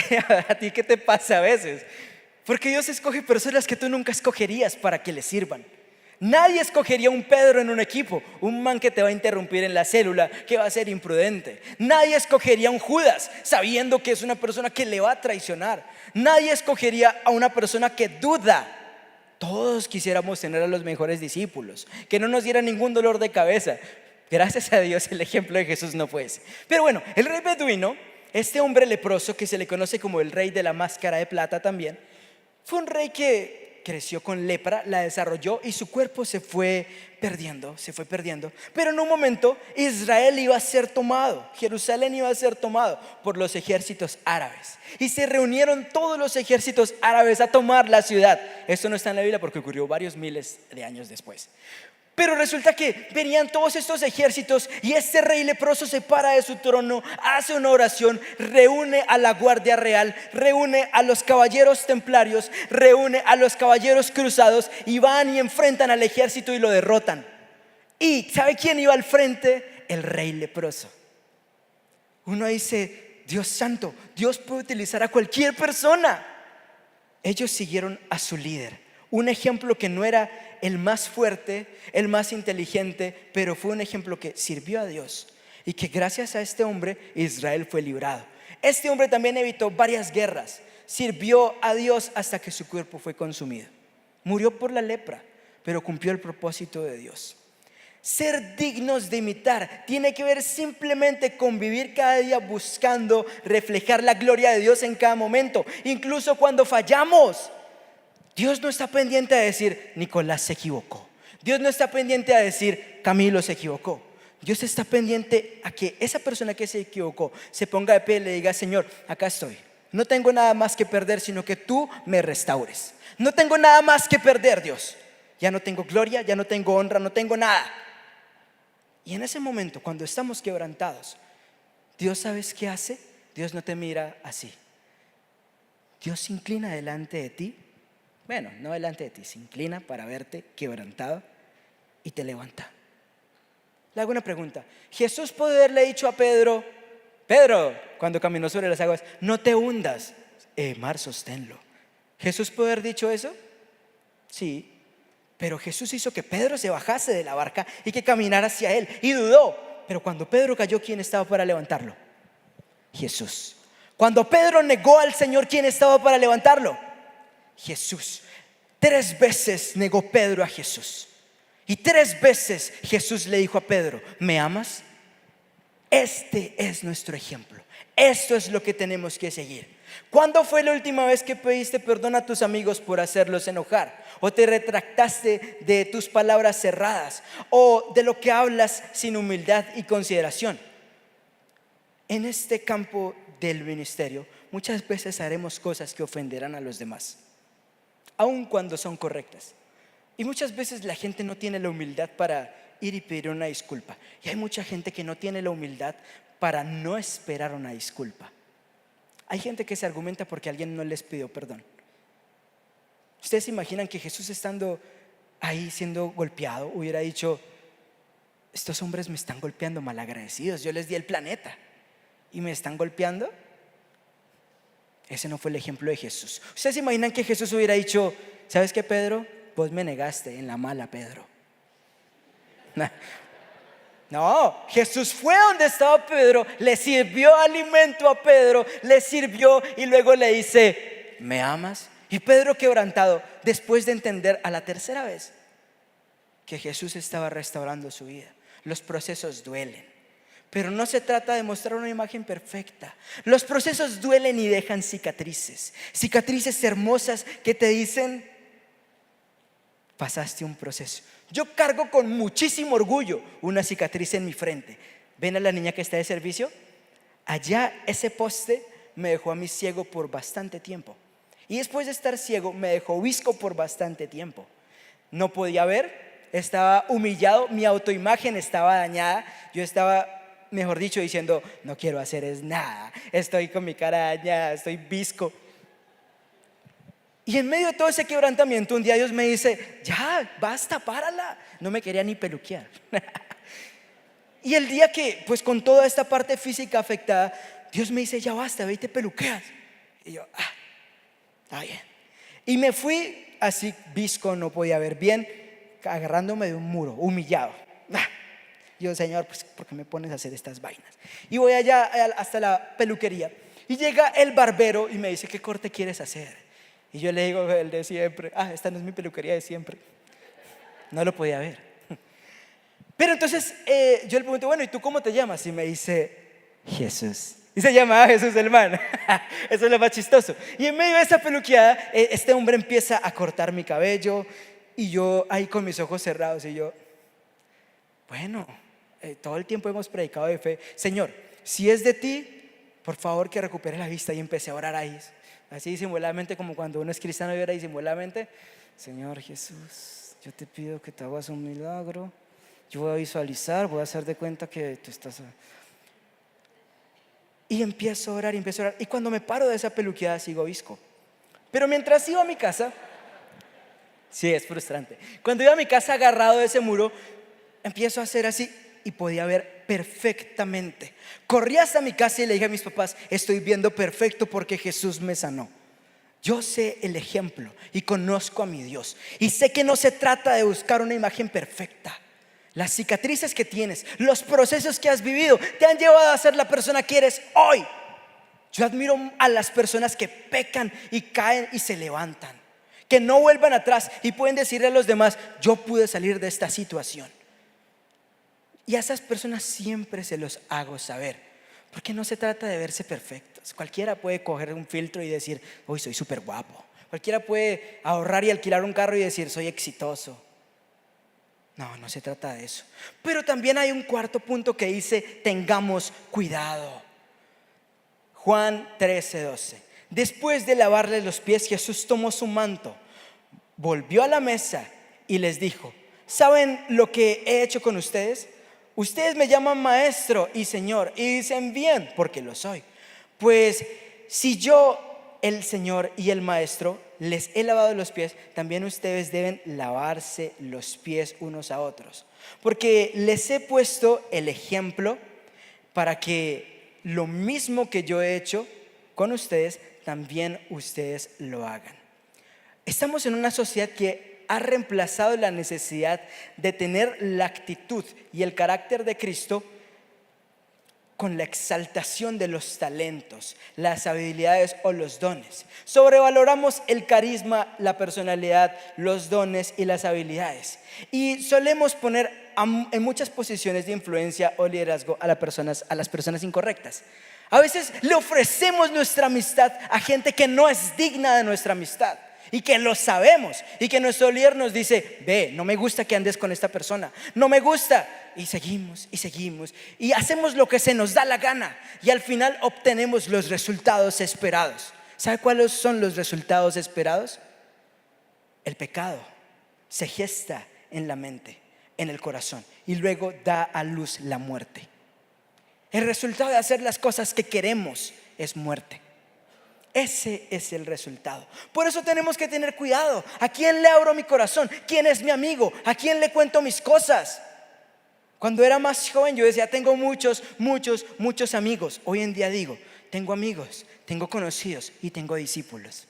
¿a ti qué te pasa a veces? Porque Dios escoge personas que tú nunca escogerías para que le sirvan. Nadie escogería un Pedro en un equipo, un man que te va a interrumpir en la célula, que va a ser imprudente. Nadie escogería un Judas sabiendo que es una persona que le va a traicionar. Nadie escogería a una persona que duda. Todos quisiéramos tener a los mejores discípulos, que no nos diera ningún dolor de cabeza. Gracias a Dios el ejemplo de Jesús no fue ese. Pero bueno, el rey beduino, este hombre leproso que se le conoce como el rey de la máscara de plata también, fue un rey que creció con lepra, la desarrolló y su cuerpo se fue perdiendo. Pero en un momento Israel iba a ser tomado, Jerusalén iba a ser tomado por los ejércitos árabes. Y se reunieron todos los ejércitos árabes a tomar la ciudad. Esto no está en la Biblia porque ocurrió varios miles de años después. Pero resulta que venían todos estos ejércitos y este rey leproso se para de su trono, hace una oración, reúne a la guardia real, reúne a los caballeros templarios, reúne a los caballeros cruzados y van y enfrentan al ejército y lo derrotan. ¿Y sabe quién iba al frente? El rey leproso. Uno dice, Dios santo, Dios puede utilizar a cualquier persona. Ellos siguieron a su líder, un ejemplo que no era el más fuerte, el más inteligente, pero fue un ejemplo que sirvió a Dios y que gracias a este hombre Israel fue librado. Este hombre también evitó varias guerras, sirvió a Dios hasta que su cuerpo fue consumido. Murió por la lepra, pero cumplió el propósito de Dios. Ser dignos de imitar tiene que ver simplemente con vivir cada día buscando reflejar la gloria de Dios en cada momento, incluso cuando fallamos. Dios no está pendiente a decir Nicolás se equivocó. Dios no está pendiente a decir Camilo se equivocó. Dios está pendiente a que esa persona que se equivocó se ponga de pie y le diga, Señor, acá estoy. No tengo nada más que perder, sino que tú me restaures. No tengo nada más que perder, Dios. Ya no tengo gloria, ya no tengo honra, no tengo nada. Y en ese momento, cuando estamos quebrantados, Dios, ¿sabes qué hace? Dios no te mira así. Dios se inclina delante de ti. Bueno, no delante de ti, se inclina para verte quebrantado y te levanta. Le hago una pregunta. Jesús puede haberle dicho a Pedro, Pedro, cuando caminó sobre las aguas, no te hundas, mar, sosténlo. ¿Jesús puede haber dicho eso? Sí, pero Jesús hizo que Pedro se bajase de la barca y que caminara hacia él y dudó. Pero cuando Pedro cayó, ¿quién estaba para levantarlo? Jesús. Cuando Pedro negó al Señor, ¿quién estaba para levantarlo? Jesús. 3 veces negó Pedro a Jesús y 3 veces Jesús le dijo a Pedro, ¿me amas? Este es nuestro ejemplo. Esto es lo que tenemos que seguir. ¿Cuándo fue la última vez que pediste perdón a tus amigos por hacerlos enojar? ¿O te retractaste de tus palabras cerradas? ¿O de lo que hablas sin humildad y consideración? En este campo del ministerio muchas veces haremos cosas que ofenderán a los demás, aun cuando son correctas. Y muchas veces la gente no tiene la humildad para ir y pedir una disculpa. Y hay mucha gente que no tiene la humildad para no esperar una disculpa. Hay gente que se argumenta porque alguien no les pidió perdón. ¿Ustedes se imaginan que Jesús, estando ahí siendo golpeado, hubiera dicho, estos hombres me están golpeando malagradecidos, yo les di el planeta y me están golpeando? Ese no fue el ejemplo de Jesús. ¿Ustedes se imaginan que Jesús hubiera dicho, ¿sabes qué, Pedro? Vos me negaste en la mala, Pedro. No, Jesús fue donde estaba Pedro, le sirvió alimento a Pedro, le sirvió y luego le dice, ¿me amas? Y Pedro, quebrantado, después de entender a la 3.ª vez que Jesús estaba restaurando su vida. Los procesos duelen. Pero no se trata de mostrar una imagen perfecta. Los procesos duelen y dejan cicatrices. Cicatrices hermosas que te dicen, pasaste un proceso. Yo cargo con muchísimo orgullo una cicatriz en mi frente. ¿Ven a la niña que está de servicio? Allá ese poste me dejó a mí ciego por bastante tiempo. Y después de estar ciego me dejó visco por bastante tiempo. No podía ver, estaba humillado, mi autoimagen estaba dañada. Yo estaba, mejor dicho, diciendo, no quiero hacer es nada, estoy con mi cara dañada, estoy visco. Y en medio de todo ese quebrantamiento, un día Dios me dice, ya, basta, párala. No me quería ni peluquear. Y el día que, pues con toda esta parte física afectada, Dios me dice, ya basta, ve y te peluqueas. Y yo, está bien. Y me fui así visco, no podía ver bien, agarrándome de un muro, humillado. Yo, Señor, pues ¿por qué me pones a hacer estas vainas? Y voy allá hasta la peluquería y llega el barbero y me dice, ¿qué corte quieres hacer? Y yo le digo, el de siempre. Esta no es mi peluquería de siempre. No lo podía ver. Pero entonces yo le pregunto, bueno, ¿y tú cómo te llamas? Y me dice, Jesús. Y se llamaba Jesús, hermano. Eso es lo más chistoso. Y en medio de esa peluqueada, este hombre empieza a cortar mi cabello. Y yo ahí con mis ojos cerrados. Y yo, bueno, todo el tiempo hemos predicado de fe. Señor, si es de ti, por favor que recupere la vista. Y empecé a orar ahí, así disimuladamente, como cuando uno es cristiano y ora disimuladamente. Señor Jesús, yo te pido que te hagas un milagro. Yo voy a visualizar, voy a hacer de cuenta que tú estás... Y empiezo a orar, y cuando me paro de esa peluqueada sigo visco. Pero mientras iba a mi casa, sí, es frustrante. Cuando iba a mi casa agarrado de ese muro, empiezo a hacer así y podía ver perfectamente. Corrí hasta mi casa y le dije a mis papás, estoy viendo perfecto porque Jesús me sanó. Yo sé el ejemplo y conozco a mi Dios. Y sé que no se trata de buscar una imagen perfecta. Las cicatrices que tienes, los procesos que has vivido, te han llevado a ser la persona que eres hoy. Yo admiro a las personas que pecan y caen y se levantan, que no vuelvan atrás y pueden decirle a los demás, yo pude salir de esta situación. Y a esas personas siempre se los hago saber, porque no se trata de verse perfectos. Cualquiera puede coger un filtro y decir, hoy soy súper guapo. Cualquiera puede ahorrar y alquilar un carro y decir, soy exitoso. No, no se trata de eso. Pero también hay un cuarto punto que dice, tengamos cuidado. Juan 13:12. Después de lavarle los pies, Jesús tomó su manto, volvió a la mesa y les dijo, ¿saben lo que he hecho con ustedes? Ustedes me llaman maestro y señor y dicen bien, porque lo soy. Pues si yo, el Señor y el maestro, les he lavado los pies, también ustedes deben lavarse los pies unos a otros. Porque les he puesto el ejemplo para que lo mismo que yo he hecho con ustedes, también ustedes lo hagan. Estamos en una sociedad que ha reemplazado la necesidad de tener la actitud y el carácter de Cristo con la exaltación de los talentos, las habilidades o los dones. Sobrevaloramos el carisma, la personalidad, los dones y las habilidades. Y solemos poner en muchas posiciones de influencia o liderazgo a las personas incorrectas. A veces le ofrecemos nuestra amistad a gente que no es digna de nuestra amistad. Y que lo sabemos, y que nuestro líder nos dice, ve, no me gusta que andes con esta persona, no me gusta, y seguimos y hacemos lo que se nos da la gana, y al final obtenemos los resultados esperados. ¿Sabe cuáles son los resultados esperados? El pecado se gesta en la mente, en el corazón, y luego da a luz la muerte. El resultado de hacer las cosas que queremos es muerte. Ese es el resultado. Por eso tenemos que tener cuidado. ¿A quién le abro mi corazón? ¿Quién es mi amigo? ¿A quién le cuento mis cosas? Cuando era más joven yo decía, tengo muchos amigos. Hoy en día digo, tengo amigos, tengo conocidos y tengo discípulos.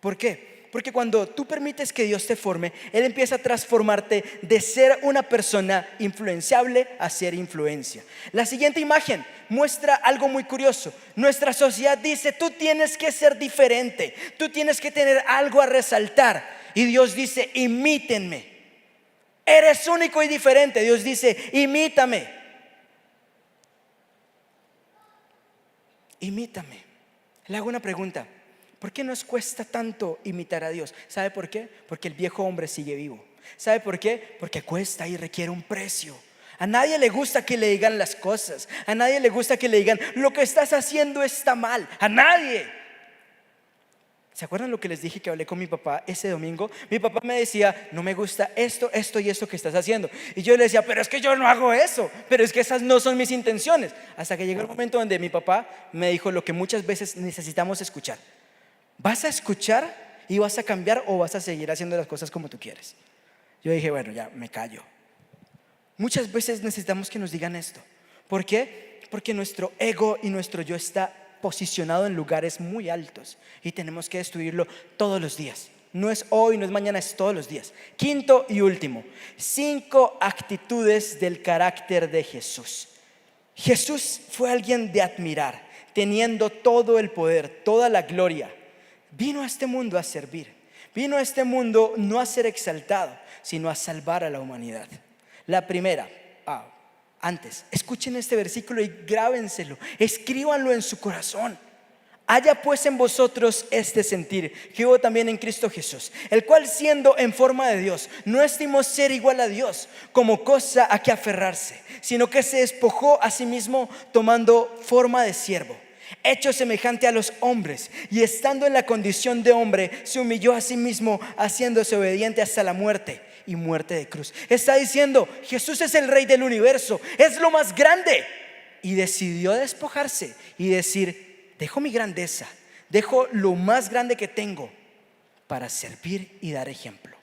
¿Por qué? Porque cuando tú permites que Dios te forme, Él empieza a transformarte de ser una persona influenciable a ser influencia. La siguiente imagen muestra algo muy curioso. Nuestra sociedad dice, tú tienes que ser diferente, tú tienes que tener algo a resaltar. Y Dios dice, imítenme. Eres único y diferente. Dios dice, imítame. Imítame. Le hago una pregunta. ¿Por qué nos cuesta tanto imitar a Dios? ¿Sabe por qué? Porque el viejo hombre sigue vivo. ¿Sabe por qué? Porque cuesta y requiere un precio. A nadie le gusta que le digan las cosas. A nadie le gusta que le digan, lo que estás haciendo está mal. A nadie. ¿Se acuerdan lo que les dije que hablé con mi papá ese domingo? Mi papá me decía, no me gusta esto y esto que estás haciendo. Y yo le decía, pero es que yo no hago eso. Pero es que esas no son mis intenciones. Hasta que llegó el momento donde mi papá me dijo lo que muchas veces necesitamos escuchar. ¿Vas a escuchar y vas a cambiar o vas a seguir haciendo las cosas como tú quieres? Yo dije, bueno, ya me callo. Muchas veces necesitamos que nos digan esto. ¿Por qué? Porque nuestro ego y nuestro yo está posicionado en lugares muy altos y tenemos que destruirlo todos los días. No es hoy, no es mañana, es todos los días. Quinto y último, 5 actitudes del carácter de Jesús. Jesús fue alguien de admirar, teniendo todo el poder, toda la gloria. Vino a este mundo a servir. Vino a este mundo no a ser exaltado, sino a salvar a la humanidad. La primera, Antes, escuchen este versículo y grábenselo, escríbanlo en su corazón. Haya pues en vosotros este sentir que hubo también en Cristo Jesús, el cual siendo en forma de Dios, no estimó ser igual a Dios como cosa a que aferrarse, sino que se despojó a sí mismo tomando forma de siervo, hecho semejante a los hombres, y estando en la condición de hombre, se humilló a sí mismo, haciéndose obediente hasta la muerte y muerte de cruz. Está diciendo, Jesús es el Rey del universo, es lo más grande, y decidió despojarse y decir: dejo mi grandeza, dejo lo más grande que tengo para servir y dar ejemplo.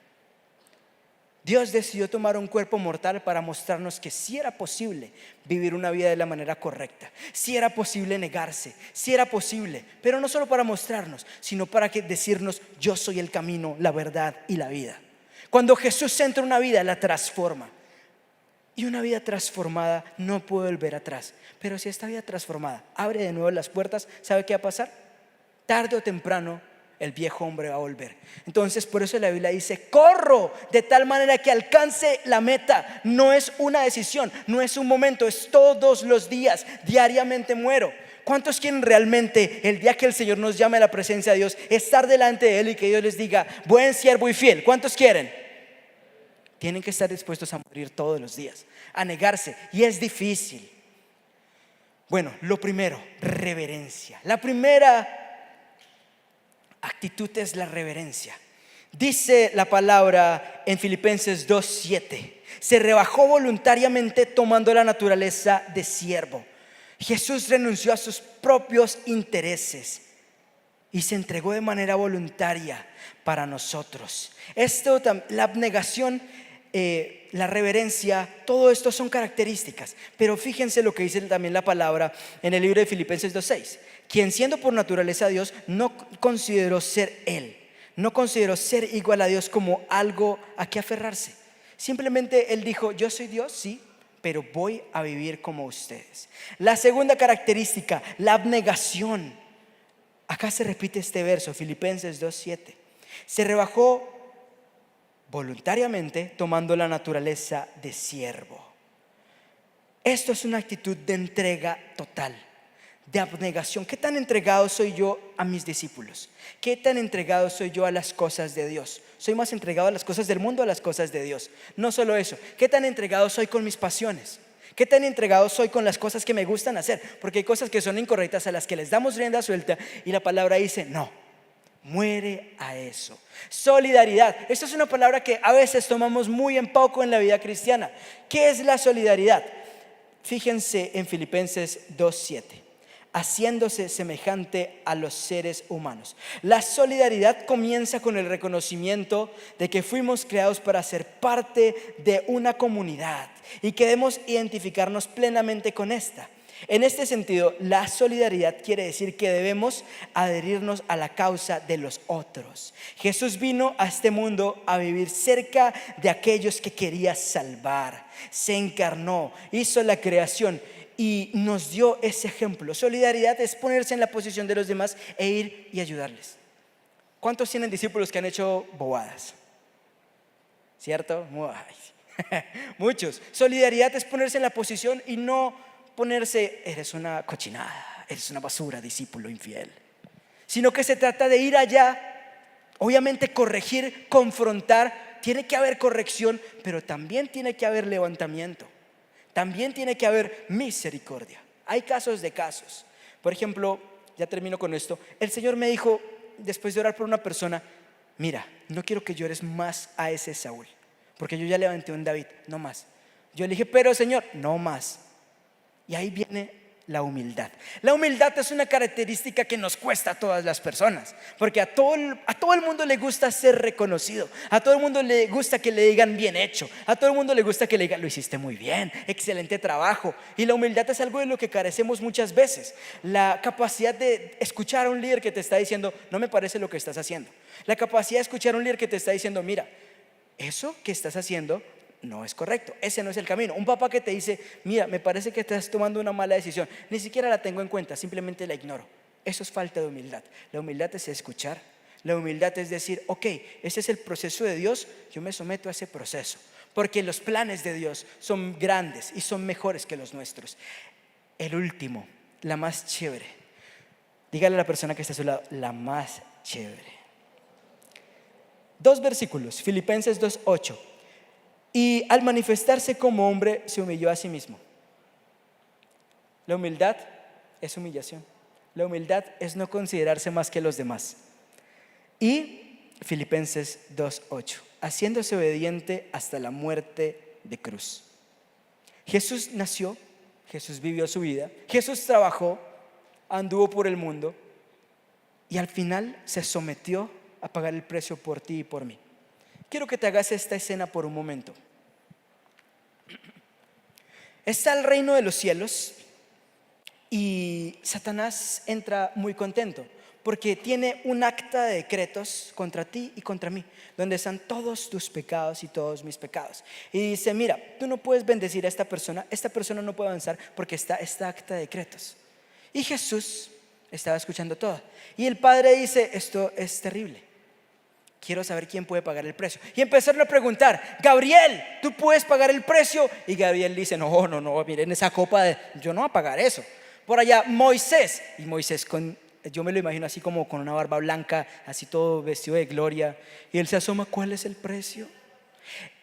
Dios decidió tomar un cuerpo mortal para mostrarnos que sí era posible vivir una vida de la manera correcta, sí era posible negarse, sí era posible, pero no solo para mostrarnos, sino para decirnos: yo soy el camino, la verdad y la vida. Cuando Jesús entra en una vida, la transforma. Y una vida transformada no puede volver atrás. Pero si esta vida transformada abre de nuevo las puertas, ¿sabe qué va a pasar? Tarde o temprano el viejo hombre va a volver. Entonces por eso la Biblia dice: corro de tal manera que alcance la meta. No es una decisión, no es un momento, es todos los días. Diariamente muero. ¿Cuántos quieren realmente el día que el Señor nos llame a la presencia de Dios, estar delante de Él y que Dios les diga: buen siervo y fiel? ¿Cuántos quieren? Tienen que estar dispuestos a morir todos los días, a negarse, y es difícil. Bueno, lo primero, reverencia. La primera actitud es la reverencia. Dice la palabra en Filipenses 2:7: se rebajó voluntariamente tomando la naturaleza de siervo. Jesús renunció a sus propios intereses y se entregó de manera voluntaria para nosotros. La abnegación, la reverencia, todo esto son características. Pero fíjense lo que dice también la palabra en el libro de Filipenses 2:6: quien siendo por naturaleza Dios, no consideró ser Él, no consideró ser igual a Dios como algo a que aferrarse. Simplemente Él dijo: yo soy Dios, sí, pero voy a vivir como ustedes. La segunda característica, la abnegación. Acá se repite este verso, Filipenses 2:7: se rebajó voluntariamente tomando la naturaleza de siervo. Esto es una actitud de entrega total, de abnegación. ¿Qué tan entregado soy yo a mis discípulos? ¿Qué tan entregado soy yo a las cosas de Dios? ¿Soy más entregado a las cosas del mundo o a las cosas de Dios? No solo eso, ¿qué tan entregado soy con mis pasiones? ¿Qué tan entregado soy con las cosas que me gustan hacer? Porque hay cosas que son incorrectas a las que les damos rienda suelta, y la palabra dice: no, muere a eso. Solidaridad. Esta es una palabra que a veces tomamos muy en poco en la vida cristiana. ¿Qué es la solidaridad? Fíjense en Filipenses 2:7: haciéndose semejante a los seres humanos. La solidaridad comienza con el reconocimiento de que fuimos creados para ser parte de una comunidad y que debemos identificarnos plenamente con esta. En este sentido, la solidaridad quiere decir que debemos adherirnos a la causa de los otros. Jesús vino a este mundo a vivir cerca de aquellos que quería salvar. Se encarnó, hizo la creación y nos dio ese ejemplo. Solidaridad es ponerse en la posición de los demás e ir y ayudarles. ¿Cuántos tienen discípulos que han hecho bobadas? ¿Cierto? Muchos. Solidaridad es ponerse en la posición y no ponerse: eres una cochinada, eres una basura, discípulo infiel. Sino que se trata de ir allá, obviamente corregir, confrontar. Tiene que haber corrección, pero también tiene que haber levantamiento. También tiene que haber misericordia. Hay casos de casos. Por ejemplo, ya termino con esto. El Señor me dijo, después de orar por una persona: mira, no quiero que llores más a ese Saúl, porque yo ya levanté un David, no más. Yo le dije: pero Señor, no más. Y ahí viene la humildad. La humildad es una característica que nos cuesta a todas las personas, porque a todo el mundo le gusta ser reconocido, a todo el mundo le gusta que le digan bien hecho, a todo el mundo le gusta que le digan: lo hiciste muy bien, excelente trabajo. Y la humildad es algo de lo que carecemos muchas veces. La capacidad de escuchar a un líder que te está diciendo: no me parece lo que estás haciendo. La capacidad de escuchar a un líder que te está diciendo: mira, eso que estás haciendo no es correcto, ese no es el camino. Un papá que te dice: mira, me parece que estás tomando una mala decisión, ni siquiera la tengo en cuenta, simplemente la ignoro. Eso es falta de humildad. La humildad es escuchar. La humildad es decir: ok, ese es el proceso de Dios, yo me someto a ese proceso. porque los planes de Dios son grandes y son mejores que los nuestros. El último, la más chévere. Dígale a la persona que está a su lado, la más chévere. 2 versículos, Filipenses 2:8. Y al manifestarse como hombre, se humilló a sí mismo. La humildad es humillación. La humildad es no considerarse más que los demás. Y Filipenses 2:8, haciéndose obediente hasta la muerte de cruz. Jesús nació, Jesús vivió su vida, Jesús trabajó, anduvo por el mundo y al final se sometió a pagar el precio por ti y por mí. Quiero que te hagas esta escena por un momento. Está el reino de los cielos y Satanás entra muy contento porque tiene un acta de decretos contra ti y contra mí, donde están todos tus pecados y todos mis pecados. Y dice, mira, tú no puedes bendecir a esta persona no puede avanzar porque está esta acta de decretos. Y Jesús estaba escuchando todo. Y el Padre dice, esto es terrible. Quiero saber quién puede pagar el precio. Y empezaron a preguntar, Gabriel, ¿tú puedes pagar el precio? Y Gabriel dice, no, miren esa copa, yo no voy a pagar eso. Por allá Moisés, y Moisés yo me lo imagino así como con una barba blanca, así todo vestido de gloria. Y él se asoma, ¿cuál es el precio?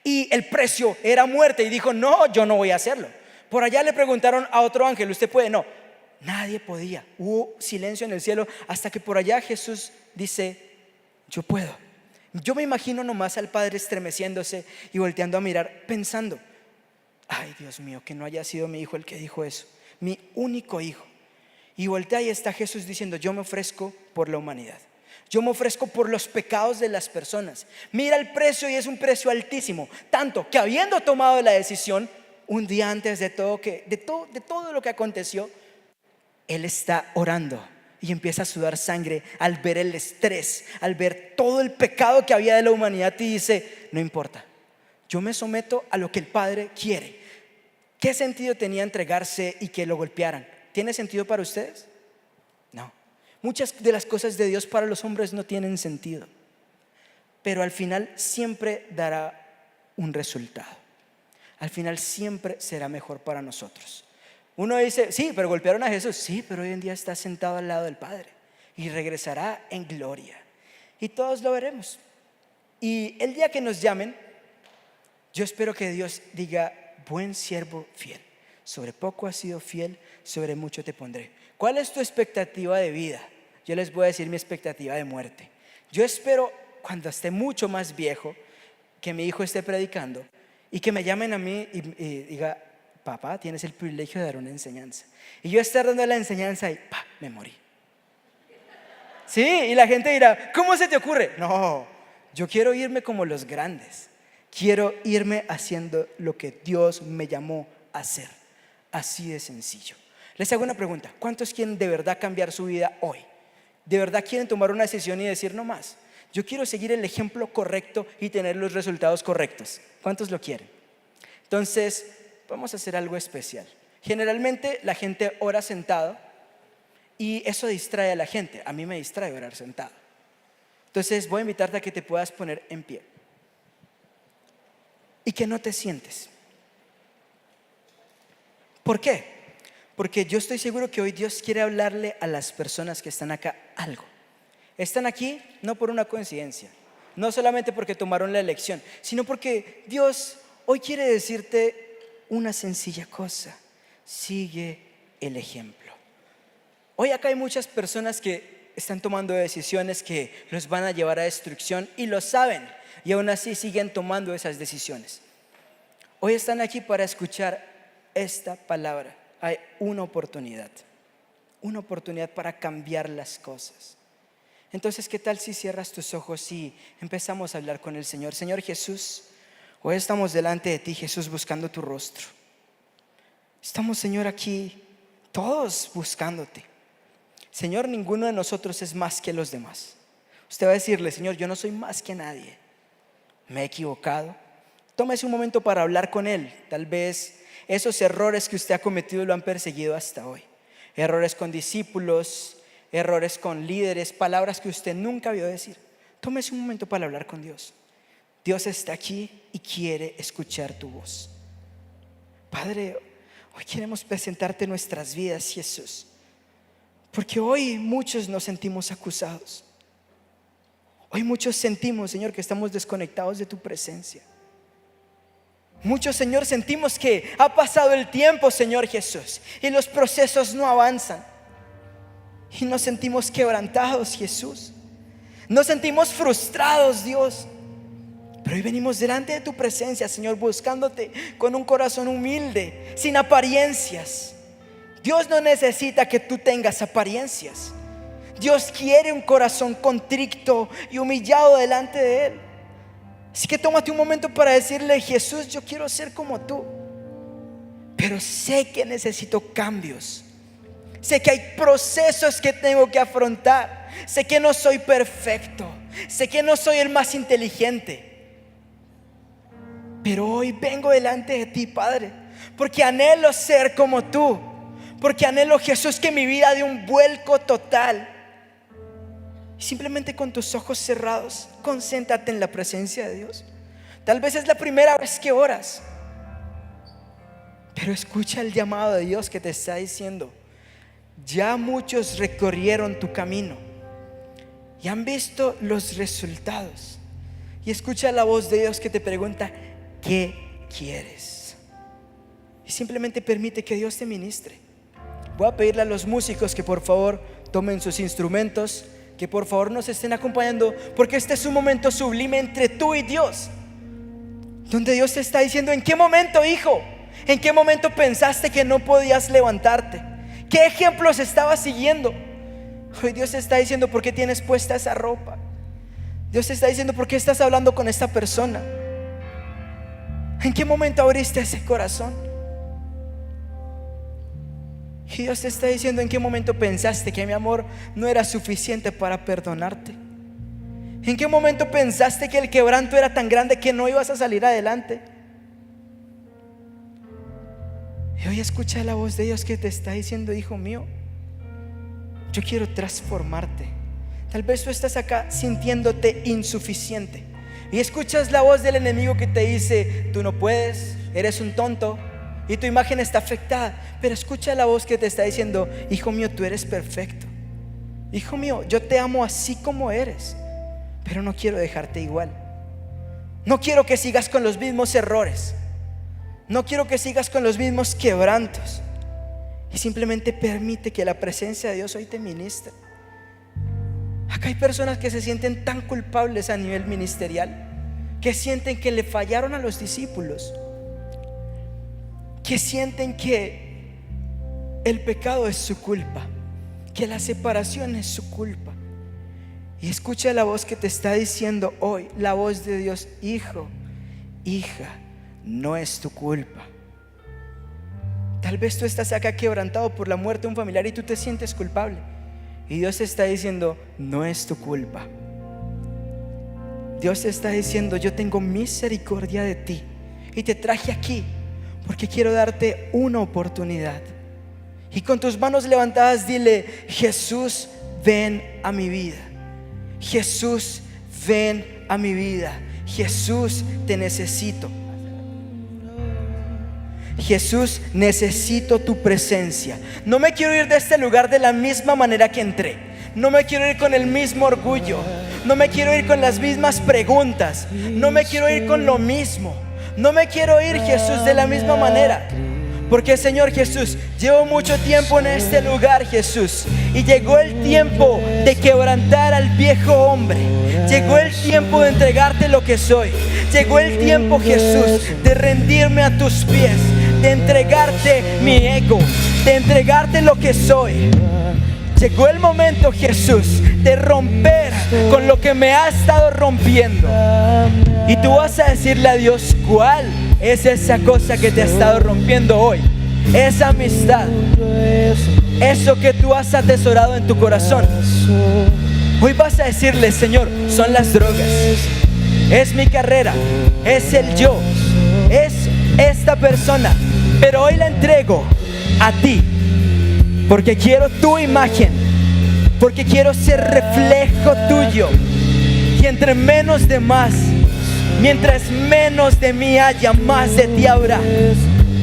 Y el precio era muerte. Y dijo, no, yo no voy a hacerlo. Por allá le preguntaron a otro ángel, ¿usted puede? No, nadie podía. Hubo silencio en el cielo hasta que por allá Jesús dice, yo puedo. Yo me imagino nomás al Padre estremeciéndose y volteando a mirar, pensando, ay Dios mío, que no haya sido mi hijo el que dijo eso, mi único hijo. Y voltea y está Jesús diciendo, yo me ofrezco por la humanidad. Yo me ofrezco por los pecados de las personas. Mira el precio y es un precio altísimo. Tanto que habiendo tomado la decisión, un día antes de todo lo que aconteció, Él está orando y empieza a sudar sangre al ver el estrés, al ver todo el pecado que había de la humanidad y dice, no importa, yo me someto a lo que el Padre quiere. ¿Qué sentido tenía entregarse y que lo golpearan? ¿Tiene sentido para ustedes? No. Muchas de las cosas de Dios para los hombres no tienen sentido, pero al final siempre dará un resultado. Al final siempre será mejor para nosotros. Uno dice, sí, pero golpearon a Jesús. Sí, pero hoy en día está sentado al lado del Padre y regresará en gloria. Y todos lo veremos. Y el día que nos llamen, yo espero que Dios diga, buen siervo fiel. Sobre poco has sido fiel, sobre mucho te pondré. ¿Cuál es tu expectativa de vida? Yo les voy a decir mi expectativa de muerte. Yo espero cuando esté mucho más viejo, que mi hijo esté predicando y que me llamen a mí y diga, papá, tienes el privilegio de dar una enseñanza. Y yo estar dando la enseñanza y me morí. Sí, y la gente dirá, ¿cómo se te ocurre? No, yo quiero irme como los grandes. Quiero irme haciendo lo que Dios me llamó a hacer. Así de sencillo. Les hago una pregunta, ¿cuántos quieren de verdad cambiar su vida hoy? ¿De verdad quieren tomar una decisión y decir no más? Yo quiero seguir el ejemplo correcto y tener los resultados correctos. ¿Cuántos lo quieren? Entonces, vamos a hacer algo especial. Generalmente la gente ora sentado y eso distrae a la gente. A mí me distrae orar sentado. Entonces voy a invitarte a que te puedas poner en pie y que no te sientes. ¿Por qué? Porque yo estoy seguro que hoy Dios quiere hablarle a las personas que están acá algo. Están aquí no por una coincidencia, no solamente porque tomaron la elección, sino porque Dios hoy quiere decirte una sencilla cosa: sigue el ejemplo. Hoy acá hay muchas personas que están tomando decisiones que los van a llevar a destrucción y lo saben, y aún así siguen tomando esas decisiones. Hoy están aquí para escuchar esta palabra. Hay una oportunidad para cambiar las cosas. Entonces, ¿qué tal si cierras tus ojos y empezamos a hablar con el Señor? Señor Jesús, hoy estamos delante de ti, Jesús, buscando tu rostro. Estamos, Señor, aquí todos buscándote. Señor, ninguno de nosotros es más que los demás. Usted va a decirle, Señor, yo no soy más que nadie. Me he equivocado. Tómese un momento para hablar con Él. Tal vez esos errores que usted ha cometido lo han perseguido hasta hoy. Errores con discípulos, errores con líderes, palabras que usted nunca vio decir. Tómese un momento para hablar con Dios. Dios está aquí y quiere escuchar tu voz. Padre, hoy queremos presentarte nuestras vidas, Jesús, porque hoy muchos nos sentimos acusados. Hoy muchos sentimos, Señor, que estamos desconectados de tu presencia. Muchos, Señor, sentimos que ha pasado el tiempo, Señor Jesús, y los procesos no avanzan. Y nos sentimos quebrantados, Jesús. Nos sentimos frustrados, Dios. Pero hoy venimos delante de tu presencia, Señor, buscándote con un corazón humilde, sin apariencias. Dios no necesita que tú tengas apariencias. Dios quiere un corazón contrito y humillado delante de Él. Así que tómate un momento para decirle: Jesús, yo quiero ser como tú, pero sé que necesito cambios. Sé que hay procesos que tengo que afrontar. Sé que no soy perfecto. Sé que no soy el más inteligente. Pero hoy vengo delante de ti, Padre, porque anhelo ser como tú. Porque anhelo, Jesús, que mi vida dé un vuelco total. Simplemente con tus ojos cerrados, concéntrate en la presencia de Dios. Tal vez es la primera vez que oras, pero escucha el llamado de Dios que te está diciendo: ya muchos recorrieron tu camino y han visto los resultados. Y escucha la voz de Dios que te pregunta: ¿qué quieres? Y simplemente permite que Dios te ministre. Voy a pedirle a los músicos que por favor tomen sus instrumentos, que por favor nos estén acompañando, porque este es un momento sublime entre tú y Dios, donde Dios te está diciendo: ¿en qué momento, hijo? ¿En qué momento pensaste que no podías levantarte? ¿Qué ejemplos estabas siguiendo? Hoy Dios te está diciendo: ¿por qué tienes puesta esa ropa? Dios te está diciendo: ¿por qué estás hablando con esta persona? ¿En qué momento abriste ese corazón? Y Dios te está diciendo: ¿en qué momento pensaste que mi amor no era suficiente para perdonarte? ¿En qué momento pensaste que el quebranto era tan grande que no ibas a salir adelante? Y hoy escucha la voz de Dios que te está diciendo: hijo mío, yo quiero transformarte. Tal vez tú estás acá sintiéndote insuficiente y escuchas la voz del enemigo que te dice: tú no puedes, eres un tonto, y tu imagen está afectada. Pero escucha la voz que te está diciendo: hijo mío, tú eres perfecto. Hijo mío, yo te amo así como eres, pero no quiero dejarte igual. No quiero que sigas con los mismos errores. No quiero que sigas con los mismos quebrantos. Y simplemente permite que la presencia de Dios hoy te ministre. Acá hay personas que se sienten tan culpables a nivel ministerial, que sienten que le fallaron a los discípulos, que sienten que el pecado es su culpa, que la separación es su culpa. Y escucha la voz que te está diciendo hoy, la voz de Dios: hijo, hija, no es tu culpa. Tal vez tú estás acá quebrantado por la muerte de un familiar y tú te sientes culpable, y Dios te está diciendo: no es tu culpa. Dios te está diciendo: yo tengo misericordia de ti y te traje aquí porque quiero darte una oportunidad. Y con tus manos levantadas dile: Jesús, ven a mi vida. Jesús, ven a mi vida. Jesús, te necesito. Jesús, necesito tu presencia. No me quiero ir de este lugar de la misma manera que entré. No me quiero ir con el mismo orgullo. No me quiero ir con las mismas preguntas. No me quiero ir con lo mismo. No me quiero ir, Jesús, de la misma manera. Porque, Señor Jesús, llevo mucho tiempo en este lugar, Jesús, y llegó el tiempo de quebrantar al viejo hombre. Llegó el tiempo de entregarte lo que soy. Llegó el tiempo, Jesús, de rendirme a tus pies, de entregarte mi ego, de entregarte lo que soy. Llegó el momento, Jesús, de romper con lo que me ha estado rompiendo. Y tú vas a decirle a Dios: ¿cuál es esa cosa que te ha estado rompiendo hoy? Esa amistad, eso que tú has atesorado en tu corazón. Hoy vas a decirle: Señor, son las drogas, es mi carrera, es el yo, es esta persona. Pero hoy la entrego a ti, porque quiero tu imagen, porque quiero ser reflejo tuyo. Y entre menos de más, Mientras menos de mí haya, más de ti habrá.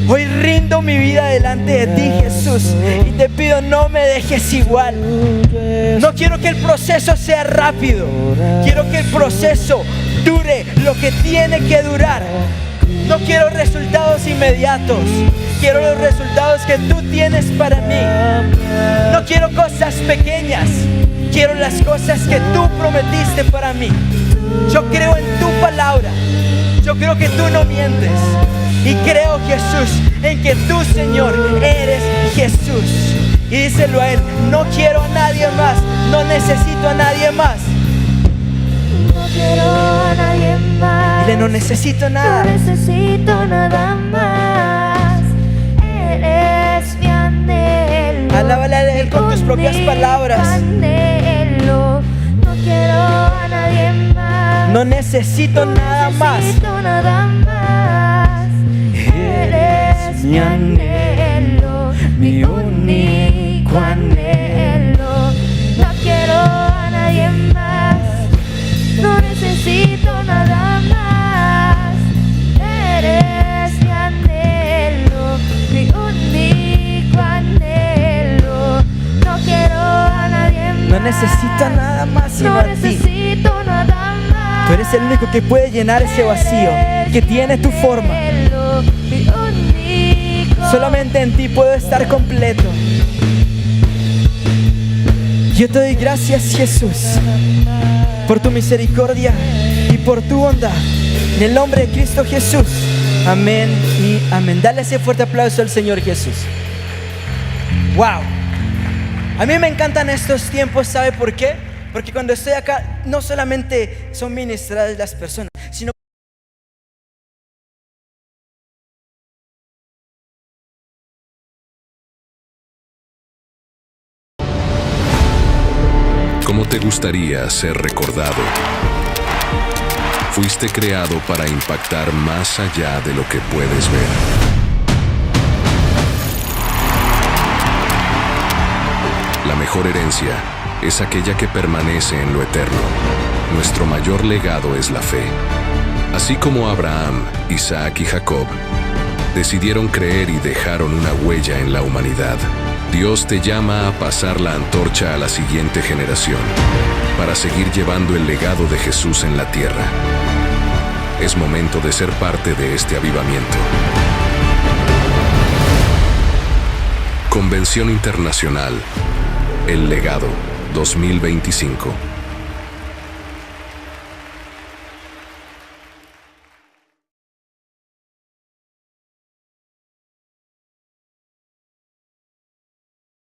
Hoy rindo mi vida delante de ti, Jesús, y te pido, no me dejes igual. No quiero que el proceso sea rápido. Quiero que el proceso dure lo que tiene que durar. No quiero resultados inmediatos. Quiero los resultados que tú tienes para mí. No quiero cosas pequeñas. Quiero las cosas que tú prometiste para mí. Yo creo en tu palabra. Yo creo que tú no mientes. Y creo, Jesús, en que tú, Señor, eres Jesús. Y díselo a Él, no quiero a nadie más, no necesito a nadie más. No quiero a nadie más. Dile, no necesito nada. No necesito nada más. Eres mi anhelo. Alábale a Él con tus propias palabras. Anhelo. No quiero a nadie más. No necesito nada más. No necesito nada más. Eres mi anhelo, mi único anhelo. No quiero a nadie más. No necesito nada más. Eres mi anhelo, mi único anhelo. No quiero a nadie más. No necesito nada más sino No a ti. necesito nada más. Tú eres el único que puede llenar ese vacío, que tiene tu forma. Mi único. Solamente en ti puedo estar completo. Yo te doy gracias, Jesús, por tu misericordia y por tu bondad. En el nombre de Cristo Jesús. Amén y amén. Dale ese fuerte aplauso al Señor Jesús. Wow. A mí me encantan estos tiempos, ¿sabe por qué? Porque cuando estoy acá, no solamente son ministradas las personas, sino ¿Cómo te gustaría ser recordado? Fuiste creado para impactar más allá de lo que puedes ver. La mejor herencia es aquella que permanece en lo eterno. Nuestro mayor legado es la fe. Así como Abraham, Isaac y Jacob decidieron creer y dejaron una huella en la humanidad, Dios te llama a pasar la antorcha a la siguiente generación para seguir llevando el legado de Jesús en la tierra. Es momento de ser parte de este avivamiento. Convención Internacional El Legado 2025.